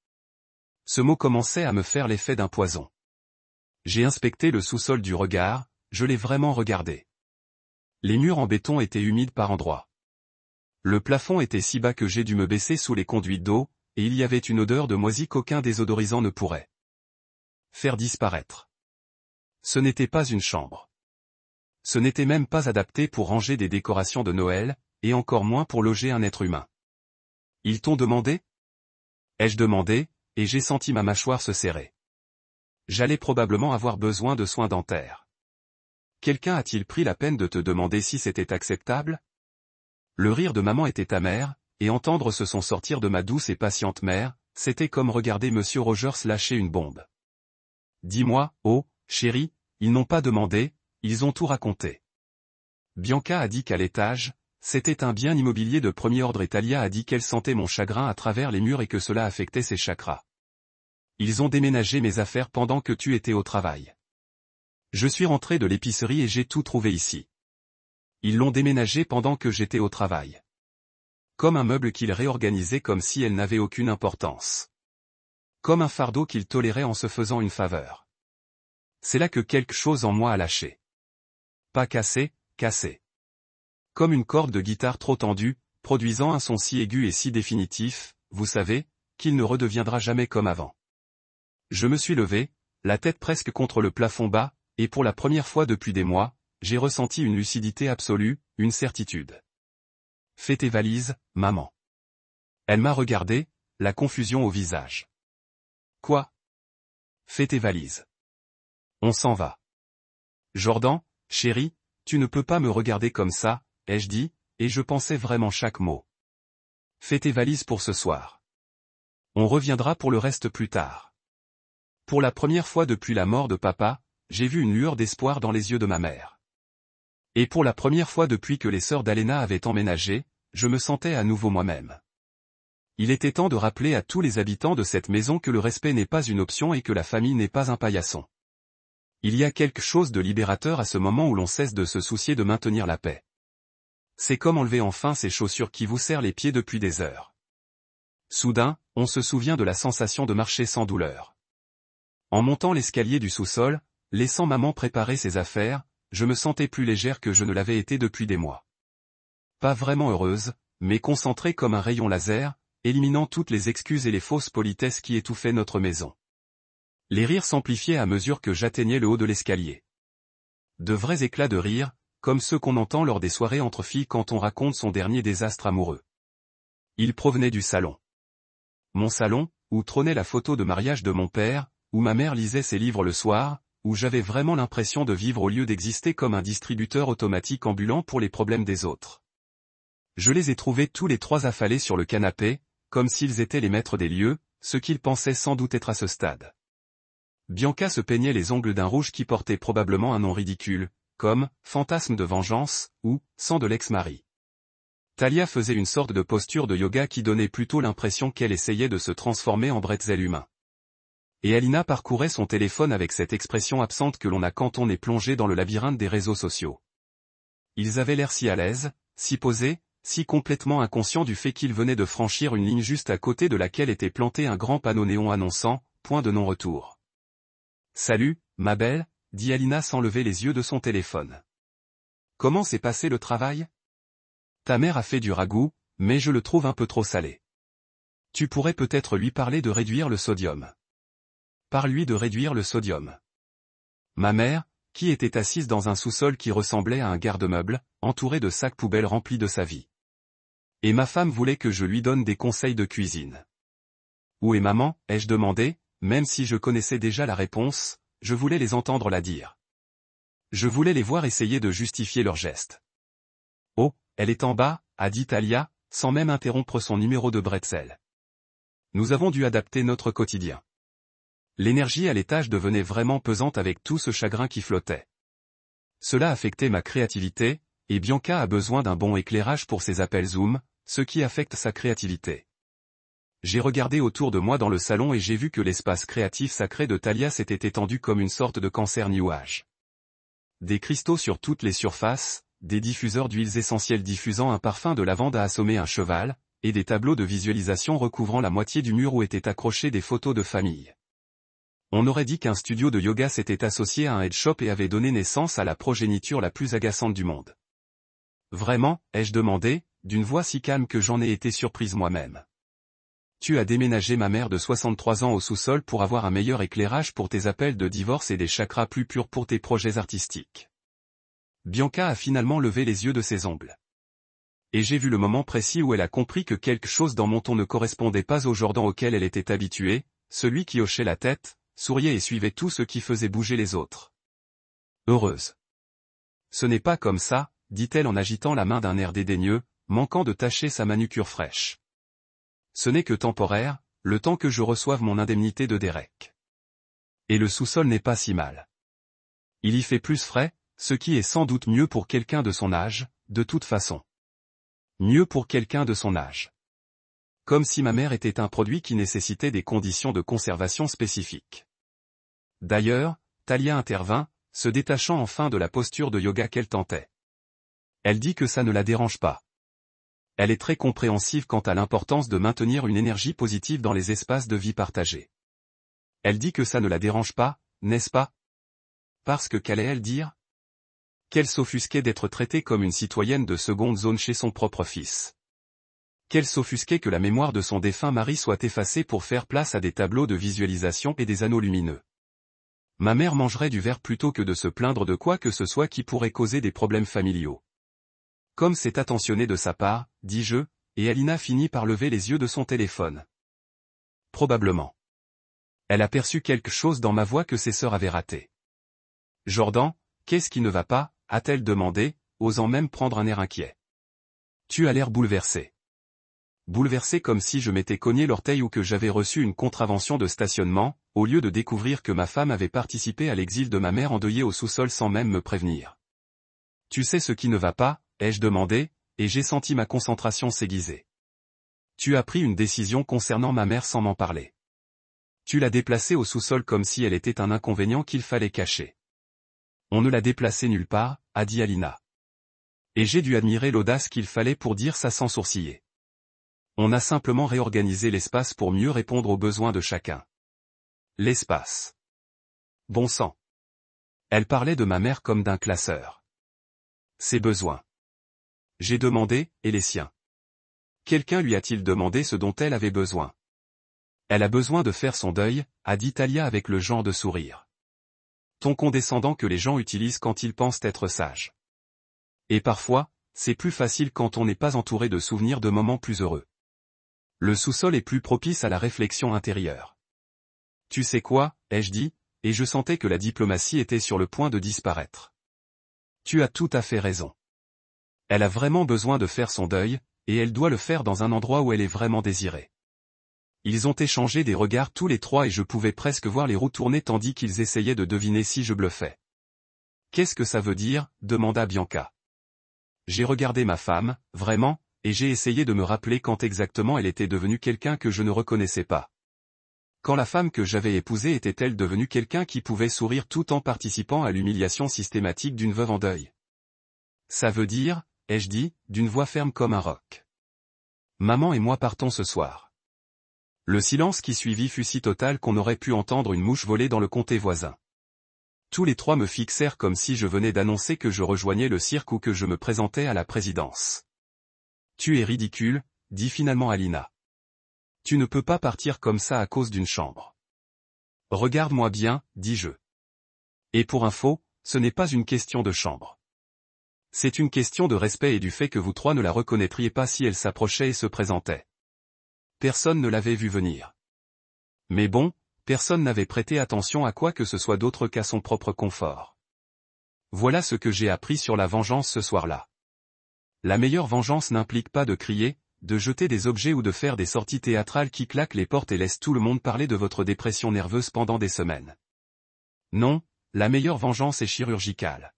Ce mot commençait à me faire l'effet d'un poison. J'ai inspecté le sous-sol du regard, je l'ai vraiment regardé. Les murs en béton étaient humides par endroits. Le plafond était si bas que j'ai dû me baisser sous les conduites d'eau, et il y avait une odeur de moisi qu'aucun désodorisant ne pourrait faire disparaître. Ce n'était pas une chambre. Ce n'était même pas adapté pour ranger des décorations de Noël, et encore moins pour loger un être humain. Ils t'ont demandé ? Ai-je demandé, et j'ai senti ma mâchoire se serrer. J'allais probablement avoir besoin de soins dentaires. Quelqu'un a-t-il pris la peine de te demander si c'était acceptable ? Le rire de maman était amer, et entendre ce son sortir de ma douce et patiente mère, c'était comme regarder Monsieur Rogers lâcher une bombe. Dis-moi, oh, chérie, ils n'ont pas demandé, ils ont tout raconté. Bianca a dit qu'à l'étage, c'était un bien immobilier de premier ordre et Talia a dit qu'elle sentait mon chagrin à travers les murs et que cela affectait ses chakras. Ils ont déménagé mes affaires pendant que tu étais au travail. Je suis rentré de l'épicerie et j'ai tout trouvé ici. Ils l'ont déménagé pendant que j'étais au travail. Comme un meuble qu'ils réorganisaient comme si elle n'avait aucune importance. Comme un fardeau qu'ils toléraient en se faisant une faveur. C'est là que quelque chose en moi a lâché. Pas cassé, cassé. Comme une corde de guitare trop tendue, produisant un son si aigu et si définitif, vous savez, qu'il ne redeviendra jamais comme avant. Je me suis levé, la tête presque contre le plafond bas, et pour la première fois depuis des mois, j'ai ressenti une lucidité absolue, une certitude. Fais tes valises, maman. Elle m'a regardé, la confusion au visage. Quoi ? Fais tes valises. On s'en va. Jordan, chérie, tu ne peux pas me regarder comme ça, ai-je dit, et je pensais vraiment chaque mot. Fais tes valises pour ce soir. On reviendra pour le reste plus tard. Pour la première fois depuis la mort de papa, j'ai vu une lueur d'espoir dans les yeux de ma mère. Et pour la première fois depuis que les sœurs d'Alena avaient emménagé, je me sentais à nouveau moi-même. Il était temps de rappeler à tous les habitants de cette maison que le respect n'est pas une option et que la famille n'est pas un paillasson. Il y a quelque chose de libérateur à ce moment où l'on cesse de se soucier de maintenir la paix. C'est comme enlever enfin ces chaussures qui vous serrent les pieds depuis des heures. Soudain, on se souvient de la sensation de marcher sans douleur. En montant l'escalier du sous-sol, laissant maman préparer ses affaires, je me sentais plus légère que je ne l'avais été depuis des mois. Pas vraiment heureuse, mais concentrée comme un rayon laser, éliminant toutes les excuses et les fausses politesses qui étouffaient notre maison. Les rires s'amplifiaient à mesure que j'atteignais le haut de l'escalier. De vrais éclats de rire, comme ceux qu'on entend lors des soirées entre filles quand on raconte son dernier désastre amoureux. Ils provenaient du salon. Mon salon, où trônait la photo de mariage de mon père, où ma mère lisait ses livres le soir, où j'avais vraiment l'impression de vivre au lieu d'exister comme un distributeur automatique ambulant pour les problèmes des autres. Je les ai trouvés tous les trois affalés sur le canapé, comme s'ils étaient les maîtres des lieux, ce qu'ils pensaient sans doute être à ce stade. Bianca se peignait les ongles d'un rouge qui portait probablement un nom ridicule, comme « fantasme de vengeance » ou « sang de l'ex-mari ». Talia faisait une sorte de posture de yoga qui donnait plutôt l'impression qu'elle essayait de se transformer en bretzel humain. Et Alina parcourait son téléphone avec cette expression absente que l'on a quand on est plongé dans le labyrinthe des réseaux sociaux. Ils avaient l'air si à l'aise, si posés, si complètement inconscients du fait qu'ils venaient de franchir une ligne juste à côté de laquelle était planté un grand panneau néon annonçant « point de non-retour ». « Salut, ma belle », dit Alina sans lever les yeux de son téléphone. « Comment s'est passé le travail ? Ta mère a fait du ragoût, mais je le trouve un peu trop salé. Tu pourrais peut-être lui parler de réduire le sodium. » Parle-lui de réduire le sodium. Ma mère, qui était assise dans un sous-sol qui ressemblait à un garde-meuble, entouré de sacs poubelles remplis de sa vie. Et ma femme voulait que je lui donne des conseils de cuisine. Où est maman, ai-je demandé, même si je connaissais déjà la réponse, je voulais les entendre la dire. Je voulais les voir essayer de justifier leurs gestes. Oh, elle est en bas, a dit Talia, sans même interrompre son numéro de bretzel. Nous avons dû adapter notre quotidien. L'énergie à l'étage devenait vraiment pesante avec tout ce chagrin qui flottait. Cela affectait ma créativité, et Bianca a besoin d'un bon éclairage pour ses appels Zoom, ce qui affecte sa créativité. J'ai regardé autour de moi dans le salon et j'ai vu que l'espace créatif sacré de Talia s'était étendu comme une sorte de cancer-nuage. Des cristaux sur toutes les surfaces, des diffuseurs d'huiles essentielles diffusant un parfum de lavande à assommer un cheval, et des tableaux de visualisation recouvrant la moitié du mur où étaient accrochées des photos de famille. On aurait dit qu'un studio de yoga s'était associé à un head shop et avait donné naissance à la progéniture la plus agaçante du monde. Vraiment, ai-je demandé, d'une voix si calme que j'en ai été surprise moi-même. Tu as déménagé ma mère de 63 ans au sous-sol pour avoir un meilleur éclairage pour tes appels de divorce et des chakras plus purs pour tes projets artistiques. Bianca a finalement levé les yeux de ses ongles. Et j'ai vu le moment précis où elle a compris que quelque chose dans mon ton ne correspondait pas au Jordan auquel elle était habituée, celui qui hochait la tête, souriait et suivait tout ce qui faisait bouger les autres. Heureuse. Ce n'est pas comme ça, dit-elle en agitant la main d'un air dédaigneux, manquant de tacher sa manucure fraîche. Ce n'est que temporaire, le temps que je reçoive mon indemnité de Derek. Et le sous-sol n'est pas si mal. Il y fait plus frais, ce qui est sans doute mieux pour quelqu'un de son âge, de toute façon. Mieux pour quelqu'un de son âge. Comme si ma mère était un produit qui nécessitait des conditions de conservation spécifiques. D'ailleurs, Talia intervint, se détachant enfin de la posture de yoga qu'elle tentait. Elle dit que ça ne la dérange pas. Elle est très compréhensive quant à l'importance de maintenir une énergie positive dans les espaces de vie partagés. Elle dit que ça ne la dérange pas, n'est-ce pas? Parce que qu'allait-elle dire? Qu'elle s'offusquait d'être traitée comme une citoyenne de seconde zone chez son propre fils. Qu'elle s'offusquait que la mémoire de son défunt mari soit effacée pour faire place à des tableaux de visualisation et des anneaux lumineux. Ma mère mangerait du verre plutôt que de se plaindre de quoi que ce soit qui pourrait causer des problèmes familiaux. Comme c'est attentionné de sa part, dis-je, et Alina finit par lever les yeux de son téléphone. Probablement. Elle a perçu quelque chose dans ma voix que ses sœurs avaient raté. Jordan, qu'est-ce qui ne va pas, a-t-elle demandé, osant même prendre un air inquiet. Tu as l'air bouleversé. Bouleversé comme si je m'étais cogné l'orteil ou que j'avais reçu une contravention de stationnement, au lieu de découvrir que ma femme avait participé à l'exil de ma mère endeuillée au sous-sol sans même me prévenir. Tu sais ce qui ne va pas, ai-je demandé, et j'ai senti ma concentration s'aiguiser. Tu as pris une décision concernant ma mère sans m'en parler. Tu l'as déplacée au sous-sol comme si elle était un inconvénient qu'il fallait cacher. On ne l'a déplacée nulle part, a dit Alina. Et j'ai dû admirer l'audace qu'il fallait pour dire ça sans sourciller. On a simplement réorganisé l'espace pour mieux répondre aux besoins de chacun. L'espace. Bon sang. Elle parlait de ma mère comme d'un classeur. Ses besoins. J'ai demandé, et les siens. Quelqu'un lui a-t-il demandé ce dont elle avait besoin? Elle a besoin de faire son deuil, a dit Talia avec le genre de sourire. Ton condescendant que les gens utilisent quand ils pensent être sages. Et parfois, c'est plus facile quand on n'est pas entouré de souvenirs de moments plus heureux. Le sous-sol est plus propice à la réflexion intérieure. Tu sais quoi, ai-je dit, et je sentais que la diplomatie était sur le point de disparaître. Tu as tout à fait raison. Elle a vraiment besoin de faire son deuil, et elle doit le faire dans un endroit où elle est vraiment désirée. Ils ont échangé des regards tous les trois et je pouvais presque voir les roues tourner tandis qu'ils essayaient de deviner si je bluffais. « Qu'est-ce que ça veut dire ?» demanda Bianca. J'ai regardé ma femme, vraiment, et j'ai essayé de me rappeler quand exactement elle était devenue quelqu'un que je ne reconnaissais pas. Quand la femme que j'avais épousée était-elle devenue quelqu'un qui pouvait sourire tout en participant à l'humiliation systématique d'une veuve en deuil? Ça veut dire, ai-je dit, d'une voix ferme comme un roc. Maman et moi partons ce soir. Le silence qui suivit fut si total qu'on aurait pu entendre une mouche voler dans le comté voisin. Tous les trois me fixèrent comme si je venais d'annoncer que je rejoignais le cirque ou que je me présentais à la présidence. « Tu es ridicule », dit finalement Alina. « Tu ne peux pas partir comme ça à cause d'une chambre. »« Regarde-moi bien, dis-je. Et pour info, ce n'est pas une question de chambre. C'est une question de respect et du fait que vous trois ne la reconnaîtriez pas si elle s'approchait et se présentait. » Personne ne l'avait vu venir. Mais bon, personne n'avait prêté attention à quoi que ce soit d'autre qu'à son propre confort. Voilà ce que j'ai appris sur la vengeance ce soir-là. La meilleure vengeance n'implique pas de crier, de jeter des objets ou de faire des sorties théâtrales qui claquent les portes et laissent tout le monde parler de votre dépression nerveuse pendant des semaines. Non, la meilleure vengeance est chirurgicale.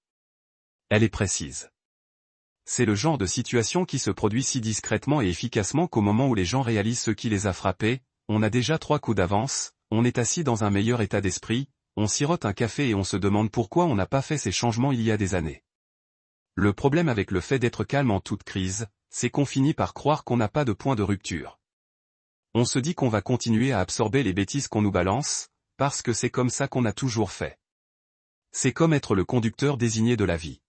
Elle est précise. C'est le genre de situation qui se produit si discrètement et efficacement qu'au moment où les gens réalisent ce qui les a frappés, on a déjà 3 coups d'avance, on est assis dans un meilleur état d'esprit, on sirote un café et on se demande pourquoi on n'a pas fait ces changements il y a des années. Le problème avec le fait d'être calme en toute crise, c'est qu'on finit par croire qu'on n'a pas de point de rupture. On se dit qu'on va continuer à absorber les bêtises qu'on nous balance, parce que c'est comme ça qu'on a toujours fait. C'est comme être le conducteur désigné de la vie.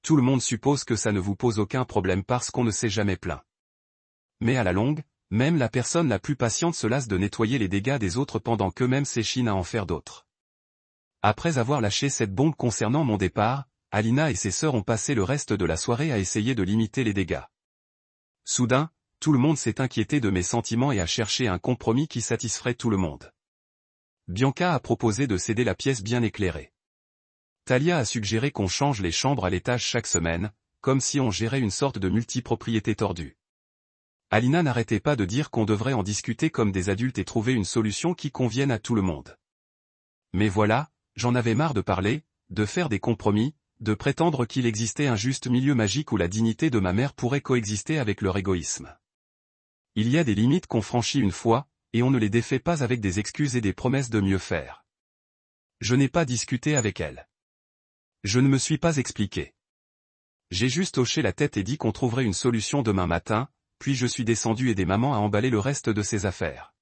Tout le monde suppose que ça ne vous pose aucun problème parce qu'on ne s'est jamais plaint. Mais à la longue, même la personne la plus patiente se lasse de nettoyer les dégâts des autres pendant qu'eux-mêmes s'échinent à en faire d'autres. Après avoir lâché cette bombe concernant mon départ, Alina et ses sœurs ont passé le reste de la soirée à essayer de limiter les dégâts. Soudain, tout le monde s'est inquiété de mes sentiments et a cherché un compromis qui satisferait tout le monde. Bianca a proposé de céder la pièce bien éclairée. Talia a suggéré qu'on change les chambres à l'étage chaque semaine, comme si on gérait une sorte de multipropriété tordue. Alina n'arrêtait pas de dire qu'on devrait en discuter comme des adultes et trouver une solution qui convienne à tout le monde. Mais voilà, j'en avais marre de parler, de faire des compromis, de prétendre qu'il existait un juste milieu magique où la dignité de ma mère pourrait coexister avec leur égoïsme. Il y a des limites qu'on franchit une fois, et on ne les défait pas avec des excuses et des promesses de mieux faire. Je n'ai pas discuté avec elle. Je ne me suis pas expliqué. J'ai juste hoché la tête et dit qu'on trouverait une solution demain matin, puis je suis descendu aider maman à emballer le reste de ses affaires.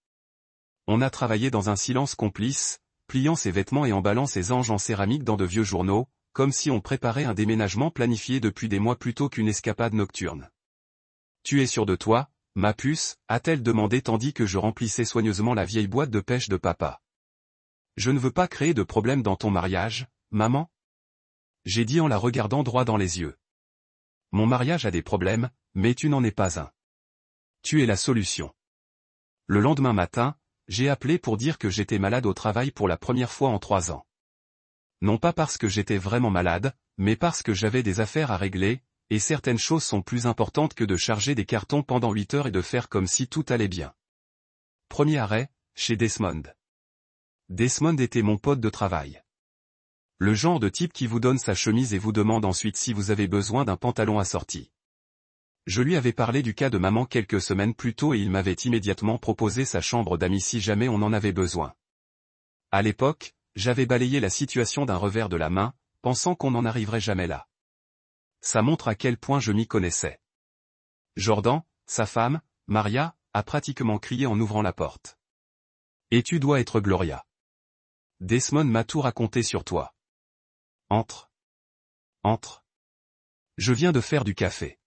On a travaillé dans un silence complice, pliant ses vêtements et emballant ses anges en céramique dans de vieux journaux, comme si on préparait un déménagement planifié depuis des mois plutôt qu'une escapade nocturne. « Tu es sûr de toi, ma puce ?» a-t-elle demandé tandis que je remplissais soigneusement la vieille boîte de pêche de papa. « Je ne veux pas créer de problème dans ton mariage, maman ?» J'ai dit en la regardant droit dans les yeux. Mon mariage a des problèmes, mais tu n'en es pas un. Tu es la solution. Le lendemain matin, j'ai appelé pour dire que j'étais malade au travail pour la première fois en 3 ans. Non pas parce que j'étais vraiment malade, mais parce que j'avais des affaires à régler, et certaines choses sont plus importantes que de charger des cartons pendant 8 heures et de faire comme si tout allait bien. Premier arrêt, chez Desmond. Desmond était mon pote de travail. Le genre de type qui vous donne sa chemise et vous demande ensuite si vous avez besoin d'un pantalon assorti. Je lui avais parlé du cas de maman quelques semaines plus tôt et il m'avait immédiatement proposé sa chambre d'amis si jamais on en avait besoin. À l'époque, j'avais balayé la situation d'un revers de la main, pensant qu'on n'en arriverait jamais là. Ça montre à quel point je m'y connaissais. Jordan, sa femme, Maria, a pratiquement crié en ouvrant la porte. « Et tu dois être Gloria. Desmond m'a tout raconté sur toi. Entre. Entre. Je viens de faire du café. »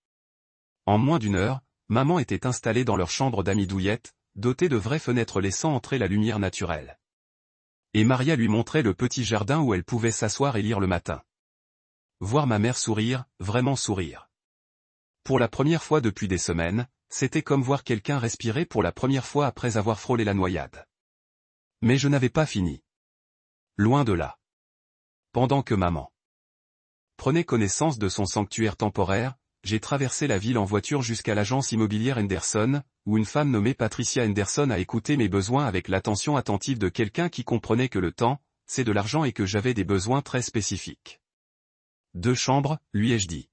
En moins d'1 heure, maman était installée dans leur chambre d'amis douillette, dotée de vraies fenêtres laissant entrer la lumière naturelle. Et Maria lui montrait le petit jardin où elle pouvait s'asseoir et lire le matin. Voir ma mère sourire, vraiment sourire. Pour la première fois depuis des semaines, c'était comme voir quelqu'un respirer pour la première fois après avoir frôlé la noyade. Mais je n'avais pas fini. Loin de là. Pendant que maman prenait connaissance de son sanctuaire temporaire, j'ai traversé la ville en voiture jusqu'à l'agence immobilière Henderson, où une femme nommée Patricia Henderson a écouté mes besoins avec l'attention attentive de quelqu'un qui comprenait que le temps, c'est de l'argent et que j'avais des besoins très spécifiques. 2 chambres, lui ai-je dit.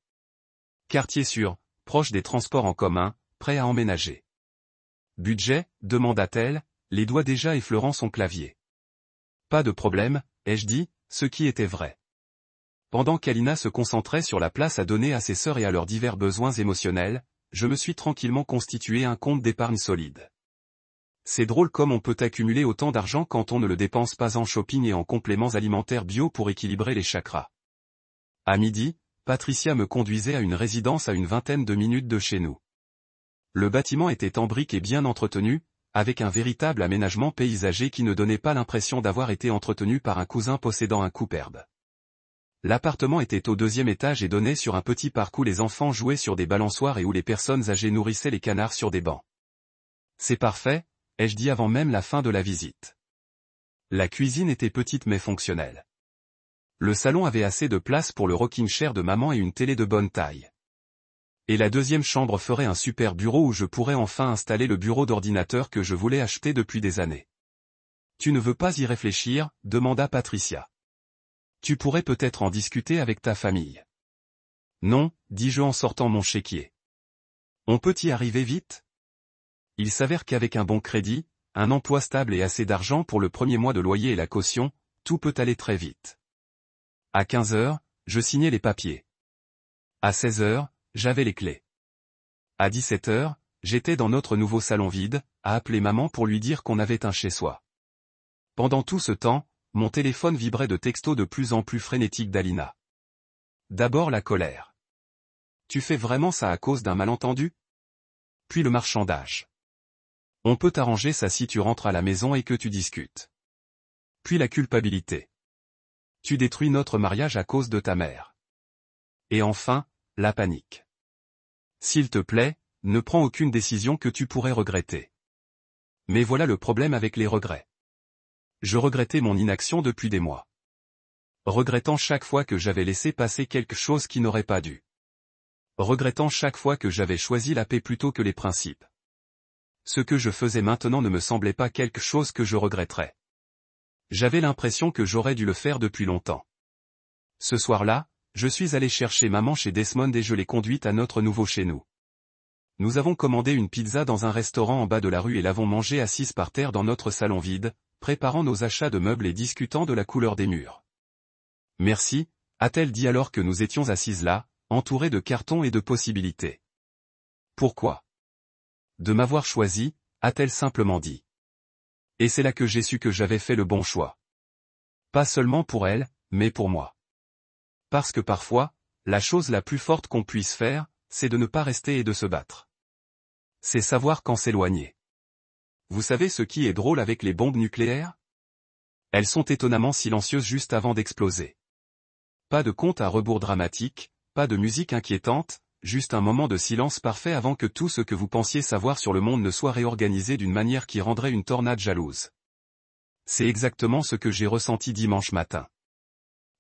Quartier sûr, proche des transports en commun, prêt à emménager. Budget, demanda-t-elle, les doigts déjà effleurant son clavier. Pas de problème, ai-je dit, ce qui était vrai. Pendant qu'Alina se concentrait sur la place à donner à ses sœurs et à leurs divers besoins émotionnels, je me suis tranquillement constitué un compte d'épargne solide. C'est drôle comme on peut accumuler autant d'argent quand on ne le dépense pas en shopping et en compléments alimentaires bio pour équilibrer les chakras. À midi, Patricia me conduisait à une résidence à une vingtaine de minutes de chez nous. Le bâtiment était en briques et bien entretenu, avec un véritable aménagement paysager qui ne donnait pas l'impression d'avoir été entretenu par un cousin possédant un coupe-herbe. L'appartement était au 2e étage et donnait sur un petit parc où les enfants jouaient sur des balançoires et où les personnes âgées nourrissaient les canards sur des bancs. C'est parfait, ai-je dit avant même la fin de la visite. La cuisine était petite mais fonctionnelle. Le salon avait assez de place pour le rocking chair de maman et une télé de bonne taille. Et la 2e chambre ferait un super bureau où je pourrais enfin installer le bureau d'ordinateur que je voulais acheter depuis des années. Tu ne veux pas y réfléchir, demanda Patricia. Tu pourrais peut-être en discuter avec ta famille. Non, dis-je en sortant mon chéquier. On peut y arriver vite? Il s'avère qu'avec un bon crédit, un emploi stable et assez d'argent pour le premier mois de loyer et la caution, tout peut aller très vite. À 15 heures, je signais les papiers. À 16 heures, j'avais les clés. À 17 heures, j'étais dans notre nouveau salon vide, à appeler maman pour lui dire qu'on avait un chez-soi. Pendant tout ce temps, mon téléphone vibrait de textos de plus en plus frénétiques d'Alina. D'abord la colère. Tu fais vraiment ça à cause d'un malentendu? Puis le marchandage. On peut t'arranger ça si tu rentres à la maison et que tu discutes. Puis la culpabilité. Tu détruis notre mariage à cause de ta mère. Et enfin, la panique. S'il te plaît, ne prends aucune décision que tu pourrais regretter. Mais voilà le problème avec les regrets. Je regrettais mon inaction depuis des mois. Regrettant chaque fois que j'avais laissé passer quelque chose qui n'aurait pas dû. Regrettant chaque fois que j'avais choisi la paix plutôt que les principes. Ce que je faisais maintenant ne me semblait pas quelque chose que je regretterais. J'avais l'impression que j'aurais dû le faire depuis longtemps. Ce soir-là, je suis allé chercher maman chez Desmond et je l'ai conduite à notre nouveau chez nous. Nous avons commandé une pizza dans un restaurant en bas de la rue et l'avons mangée assise par terre dans notre salon vide, préparant nos achats de meubles et discutant de la couleur des murs. Merci, a-t-elle dit alors que nous étions assises là, entourées de cartons et de possibilités. Pourquoi? De m'avoir choisi, a-t-elle simplement dit. Et c'est là que j'ai su que j'avais fait le bon choix. Pas seulement pour elle, mais pour moi. Parce que parfois, la chose la plus forte qu'on puisse faire, c'est de ne pas rester et de se battre. C'est savoir quand s'éloigner. Vous savez ce qui est drôle avec les bombes nucléaires? Elles sont étonnamment silencieuses juste avant d'exploser. Pas de compte à rebours dramatique, pas de musique inquiétante, juste un moment de silence parfait avant que tout ce que vous pensiez savoir sur le monde ne soit réorganisé d'une manière qui rendrait une tornade jalouse. C'est exactement ce que j'ai ressenti dimanche matin.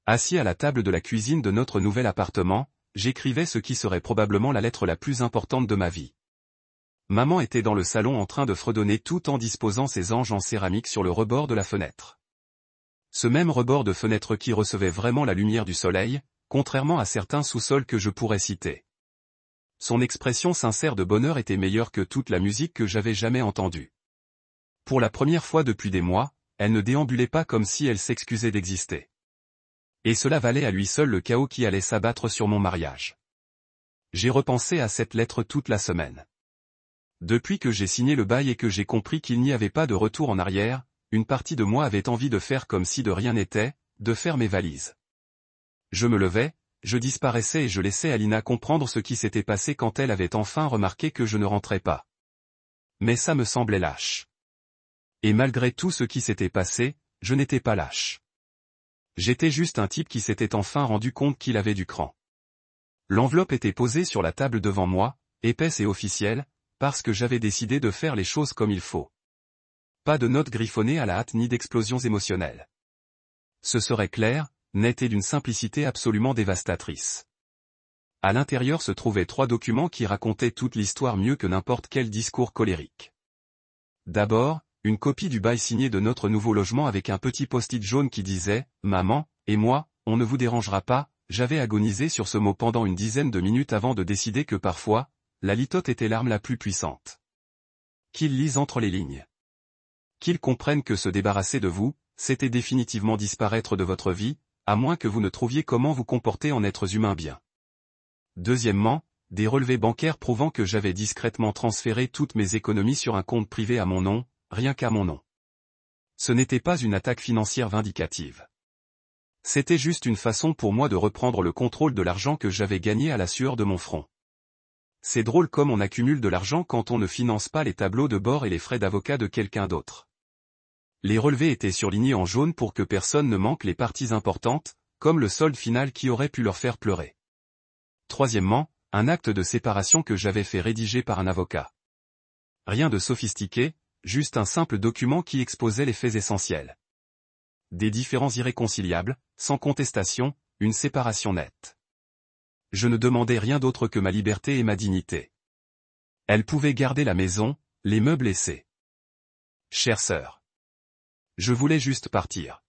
Assis à la table de la cuisine de notre nouvel appartement, j'écrivais ce qui serait probablement la lettre la plus importante de ma vie. Maman était dans le salon en train de fredonner tout en disposant ses anges en céramique sur le rebord de la fenêtre. Ce même rebord de fenêtre qui recevait vraiment la lumière du soleil, contrairement à certains sous-sols que je pourrais citer. Son expression sincère de bonheur était meilleure que toute la musique que j'avais jamais entendue. Pour la première fois depuis des mois, elle ne déambulait pas comme si elle s'excusait d'exister. Et cela valait à lui seul le chaos qui allait s'abattre sur mon mariage. J'ai repensé à cette lettre toute la semaine. Depuis que j'ai signé le bail et que j'ai compris qu'il n'y avait pas de retour en arrière, une partie de moi avait envie de faire comme si de rien n'était, de faire mes valises. Je me levais, je disparaissais et je laissais Alina comprendre ce qui s'était passé quand elle avait enfin remarqué que je ne rentrais pas. Mais ça me semblait lâche. Et malgré tout ce qui s'était passé, je n'étais pas lâche. J'étais juste un type qui s'était enfin rendu compte qu'il avait du cran. L'enveloppe était posée sur la table devant moi, épaisse et officielle, parce que j'avais décidé de faire les choses comme il faut. Pas de notes griffonnées à la hâte ni d'explosions émotionnelles. Ce serait clair, net et d'une simplicité absolument dévastatrice. À l'intérieur se trouvaient 3 documents qui racontaient toute l'histoire mieux que n'importe quel discours colérique. D'abord, une copie du bail signé de notre nouveau logement avec un petit post-it jaune qui disait « Maman, et moi, on ne vous dérangera pas ». J'avais agonisé sur ce mot pendant une dizaine de minutes avant de décider que parfois, la litote était l'arme la plus puissante. Qu'ils lisent entre les lignes. Qu'ils comprennent que se débarrasser de vous, c'était définitivement disparaître de votre vie, à moins que vous ne trouviez comment vous comporter en êtres humains bien. Deuxièmement, des relevés bancaires prouvant que j'avais discrètement transféré toutes mes économies sur un compte privé à mon nom, rien qu'à mon nom. Ce n'était pas une attaque financière vindicative. C'était juste une façon pour moi de reprendre le contrôle de l'argent que j'avais gagné à la sueur de mon front. C'est drôle comme on accumule de l'argent quand on ne finance pas les tableaux de bord et les frais d'avocat de quelqu'un d'autre. Les relevés étaient surlignés en jaune pour que personne ne manque les parties importantes, comme le solde final qui aurait pu leur faire pleurer. Troisièmement, un acte de séparation que j'avais fait rédiger par un avocat. Rien de sophistiqué, juste un simple document qui exposait les faits essentiels. Des différends irréconciliables, sans contestation, une séparation nette. Je ne demandais rien d'autre que ma liberté et ma dignité. Elle pouvait garder la maison, les meubles et ses. Chère sœur. Je voulais juste partir.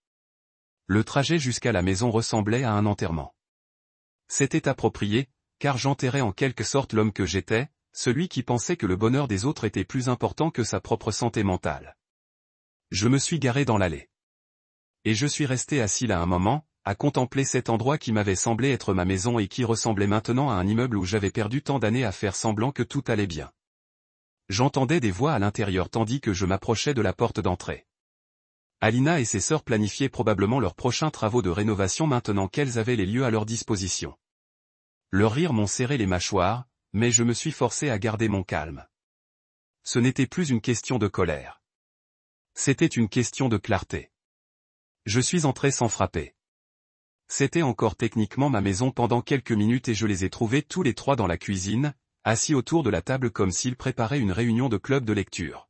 Le trajet jusqu'à la maison ressemblait à un enterrement. C'était approprié, car j'enterrais en quelque sorte l'homme que j'étais, celui qui pensait que le bonheur des autres était plus important que sa propre santé mentale. Je me suis garé dans l'allée. Et je suis resté assis là un moment, à contempler cet endroit qui m'avait semblé être ma maison et qui ressemblait maintenant à un immeuble où j'avais perdu tant d'années à faire semblant que tout allait bien. J'entendais des voix à l'intérieur tandis que je m'approchais de la porte d'entrée. Alina et ses sœurs planifiaient probablement leurs prochains travaux de rénovation maintenant qu'elles avaient les lieux à leur disposition. Leurs rires m'ont serré les mâchoires, mais je me suis forcé à garder mon calme. Ce n'était plus une question de colère. C'était une question de clarté. Je suis entré sans frapper. C'était encore techniquement ma maison pendant quelques minutes et je les ai trouvés tous les 3 dans la cuisine, assis autour de la table comme s'ils préparaient une réunion de club de lecture.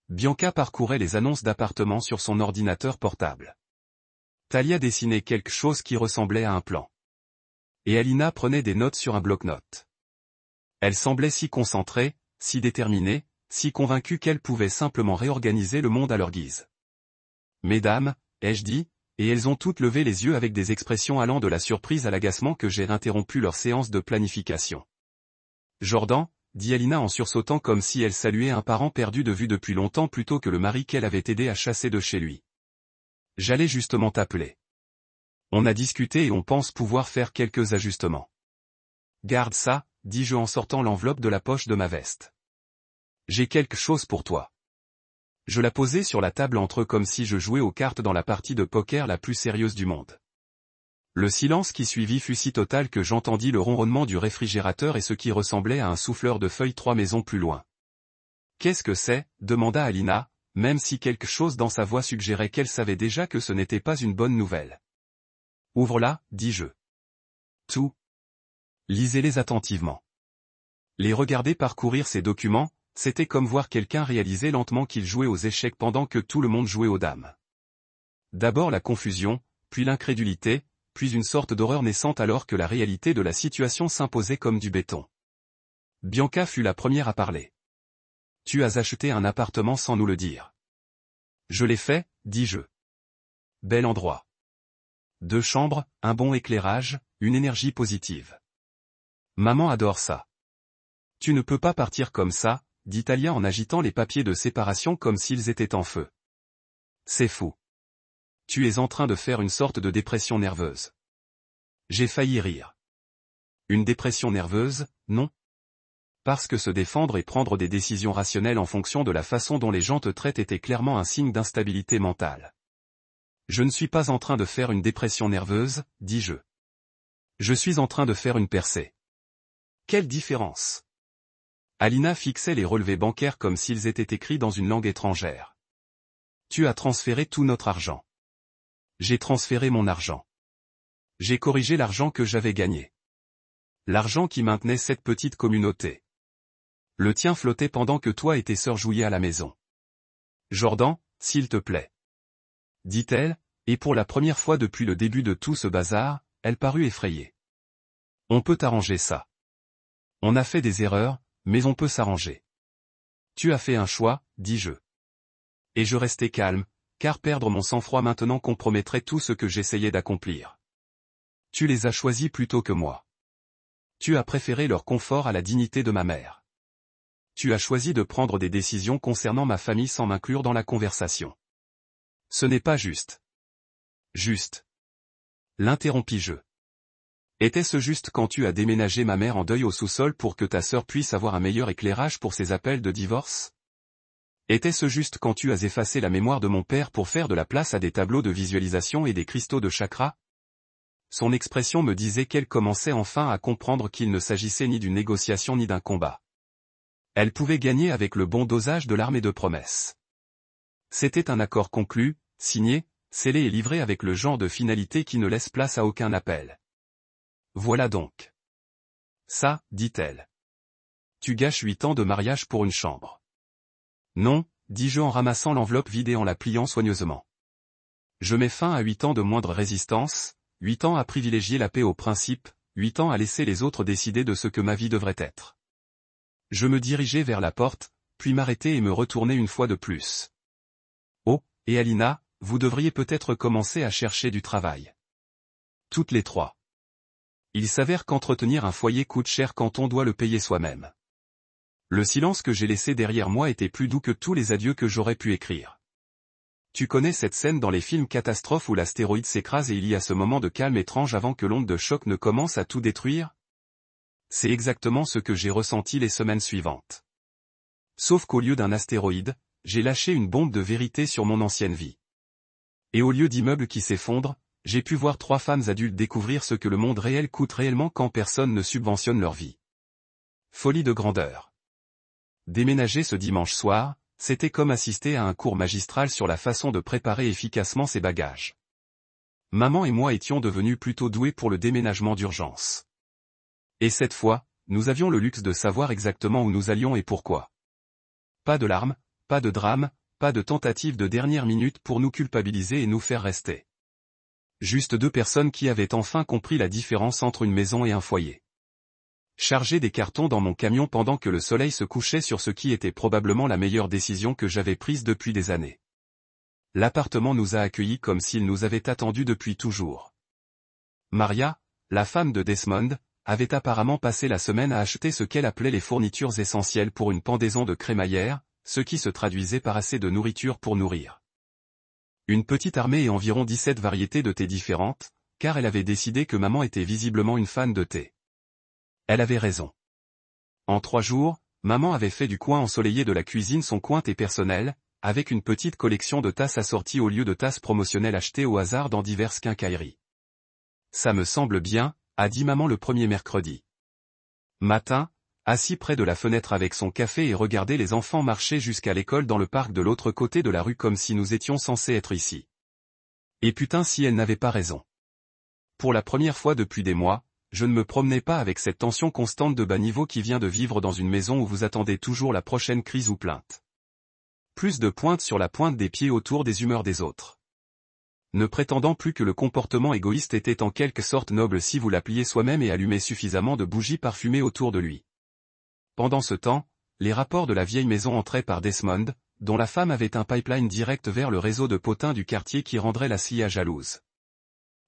Bianca parcourait les annonces d'appartements sur son ordinateur portable. Talia dessinait quelque chose qui ressemblait à un plan. Et Alina prenait des notes sur un bloc-notes. Elle semblait si concentrée, si déterminée, si convaincue qu'elle pouvait simplement réorganiser le monde à leur guise. Mesdames, ai-je dit, et elles ont toutes levé les yeux avec des expressions allant de la surprise à l'agacement que j'ai interrompu leur séance de planification. Jordan, dit Alina en sursautant comme si elle saluait un parent perdu de vue depuis longtemps plutôt que le mari qu'elle avait aidé à chasser de chez lui. J'allais justement t'appeler. On a discuté et on pense pouvoir faire quelques ajustements. Garde ça, dis-je en sortant l'enveloppe de la poche de ma veste. J'ai quelque chose pour toi. Je la posai sur la table entre eux comme si je jouais aux cartes dans la partie de poker la plus sérieuse du monde. Le silence qui suivit fut si total que j'entendis le ronronnement du réfrigérateur et ce qui ressemblait à un souffleur de feuilles 3 maisons plus loin. Qu'est-ce que c'est ? Demanda Alina, même si quelque chose dans sa voix suggérait qu'elle savait déjà que ce n'était pas une bonne nouvelle. Ouvre-la, dis-je. Tout. Lisez-les attentivement. Les regarder parcourir ces documents, c'était comme voir quelqu'un réaliser lentement qu'il jouait aux échecs pendant que tout le monde jouait aux dames. D'abord la confusion, puis l'incrédulité, puis une sorte d'horreur naissante alors que la réalité de la situation s'imposait comme du béton. Bianca fut la première à parler. Tu as acheté un appartement sans nous le dire. Je l'ai fait, dis-je. Bel endroit. 2 chambres, un bon éclairage, une énergie positive. Maman adore ça. Tu ne peux pas partir comme ça, dit Talia en agitant les papiers de séparation comme s'ils étaient en feu. C'est fou. Tu es en train de faire une sorte de dépression nerveuse. J'ai failli rire. Une dépression nerveuse, non ? Parce que se défendre et prendre des décisions rationnelles en fonction de la façon dont les gens te traitent était clairement un signe d'instabilité mentale. Je ne suis pas en train de faire une dépression nerveuse, dis-je. Je suis en train de faire une percée. Quelle différence ? Alina fixait les relevés bancaires comme s'ils étaient écrits dans une langue étrangère. Tu as transféré tout notre argent. J'ai transféré mon argent. J'ai corrigé l'argent que j'avais gagné. L'argent qui maintenait cette petite communauté. Le tien flottait pendant que toi et tes sœurs jouiez à la maison. Jordan, s'il te plaît. Dit-elle, et pour la première fois depuis le début de tout ce bazar, elle parut effrayée. On peut arranger ça. On a fait des erreurs, mais on peut s'arranger. Tu as fait un choix, dis-je. Et je restais calme, car perdre mon sang-froid maintenant compromettrait tout ce que j'essayais d'accomplir. Tu les as choisis plutôt que moi. Tu as préféré leur confort à la dignité de ma mère. Tu as choisi de prendre des décisions concernant ma famille sans m'inclure dans la conversation. Ce n'est pas juste. Juste. L'interrompis-je. Était-ce juste quand tu as déménagé ma mère en deuil au sous-sol pour que ta sœur puisse avoir un meilleur éclairage pour ses appels de divorce? Était-ce juste quand tu as effacé la mémoire de mon père pour faire de la place à des tableaux de visualisation et des cristaux de chakra? Son expression me disait qu'elle commençait enfin à comprendre qu'il ne s'agissait ni d'une négociation ni d'un combat. Elle pouvait gagner avec le bon dosage de l'armée de promesses. C'était un accord conclu, signé, scellé et livré avec le genre de finalité qui ne laisse place à aucun appel. Voilà donc. Ça, dit-elle. Tu gâches 8 ans de mariage pour une chambre. Non, dis-je en ramassant l'enveloppe vide et en la pliant soigneusement. Je mets fin à 8 ans de moindre résistance, 8 ans à privilégier la paix au principe, 8 ans à laisser les autres décider de ce que ma vie devrait être. Je me dirigeai vers la porte, puis m'arrêtai et me retournai une fois de plus. Oh, et Alina, vous devriez peut-être commencer à chercher du travail. Toutes les trois. Il s'avère qu'entretenir un foyer coûte cher quand on doit le payer soi-même. Le silence que j'ai laissé derrière moi était plus doux que tous les adieux que j'aurais pu écrire. Tu connais cette scène dans les films catastrophes où l'astéroïde s'écrase et il y a ce moment de calme étrange avant que l'onde de choc ne commence à tout détruire? C'est exactement ce que j'ai ressenti les semaines suivantes. Sauf qu'au lieu d'un astéroïde, j'ai lâché une bombe de vérité sur mon ancienne vie. Et au lieu d'immeubles qui s'effondrent, j'ai pu voir 3 femmes adultes découvrir ce que le monde réel coûte réellement quand personne ne subventionne leur vie. Folie de grandeur. Déménager ce dimanche soir, c'était comme assister à un cours magistral sur la façon de préparer efficacement ses bagages. Maman et moi étions devenus plutôt doués pour le déménagement d'urgence. Et cette fois, nous avions le luxe de savoir exactement où nous allions et pourquoi. Pas de larmes, pas de drame, pas de tentative de dernière minute pour nous culpabiliser et nous faire rester. Juste 2 personnes qui avaient enfin compris la différence entre une maison et un foyer. Charger des cartons dans mon camion pendant que le soleil se couchait sur ce qui était probablement la meilleure décision que j'avais prise depuis des années. L'appartement nous a accueillis comme s'il nous avait attendus depuis toujours. Maria, la femme de Desmond, avait apparemment passé la semaine à acheter ce qu'elle appelait les fournitures essentielles pour une pendaison de crémaillère, ce qui se traduisait par assez de nourriture pour nourrir. Une petite armée et environ 17 variétés de thé différentes, car elle avait décidé que maman était visiblement une fan de thé. Elle avait raison. En 3 jours, maman avait fait du coin ensoleillé de la cuisine son coin thé personnel, avec une petite collection de tasses assorties au lieu de tasses promotionnelles achetées au hasard dans diverses quincailleries. Ça me semble bien, a dit maman le premier mercredi matin, assis près de la fenêtre avec son café et regarder les enfants marcher jusqu'à l'école dans le parc de l'autre côté de la rue comme si nous étions censés être ici. Et putain si elle n'avait pas raison. Pour la première fois depuis des mois, je ne me promenais pas avec cette tension constante de bas niveau qui vient de vivre dans une maison où vous attendez toujours la prochaine crise ou plainte. Plus de pointe sur la pointe des pieds autour des humeurs des autres. Ne prétendant plus que le comportement égoïste était en quelque sorte noble si vous l'appliez soi-même et allumez suffisamment de bougies parfumées autour de lui. Pendant ce temps, les rapports de la vieille maison entraient par Desmond, dont la femme avait un pipeline direct vers le réseau de potins du quartier qui rendrait la CIA jalouse.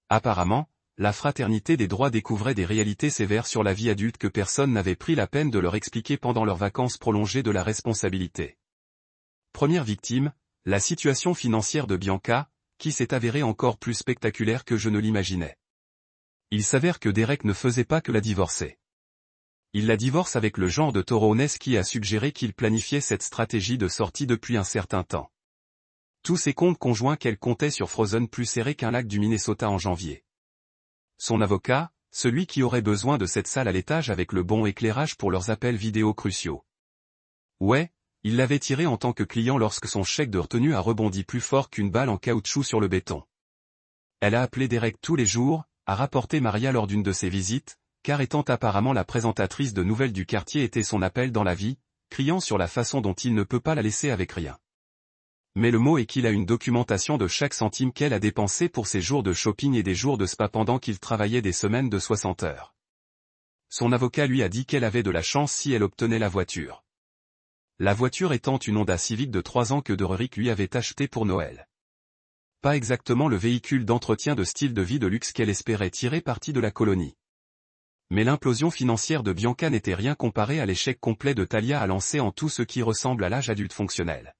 Apparemment, la fraternité des droits découvrait des réalités sévères sur la vie adulte que personne n'avait pris la peine de leur expliquer pendant leurs vacances prolongées de la responsabilité. Première victime, la situation financière de Bianca, qui s'est avérée encore plus spectaculaire que je ne l'imaginais. Il s'avère que Derek ne faisait pas que la divorcer. Il la divorce avec le genre de taureau honnête qui a suggéré qu'il planifiait cette stratégie de sortie depuis un certain temps. Tous ses comptes conjoints qu'elle comptait sur Frozen plus serrés qu'un lac du Minnesota en janvier. Son avocat, celui qui aurait besoin de cette salle à l'étage avec le bon éclairage pour leurs appels vidéo cruciaux. Ouais, il l'avait tiré en tant que client lorsque son chèque de retenue a rebondi plus fort qu'une balle en caoutchouc sur le béton. Elle a appelé Derek tous les jours, a rapporté Maria lors d'une de ses visites, car étant apparemment la présentatrice de nouvelles du quartier était son appel dans la vie, criant sur la façon dont il ne peut pas la laisser avec rien. Mais le mot est qu'il a une documentation de chaque centime qu'elle a dépensé pour ses jours de shopping et des jours de spa pendant qu'il travaillait des semaines de 60 heures. Son avocat lui a dit qu'elle avait de la chance si elle obtenait la voiture. La voiture étant une Honda Civic de 3 ans que Dererick lui avait achetée pour Noël. Pas exactement le véhicule d'entretien de style de vie de luxe qu'elle espérait tirer parti de la colonie. Mais l'implosion financière de Bianca n'était rien comparée à l'échec complet de Talia à lancer en tout ce qui ressemble à l'âge adulte fonctionnel.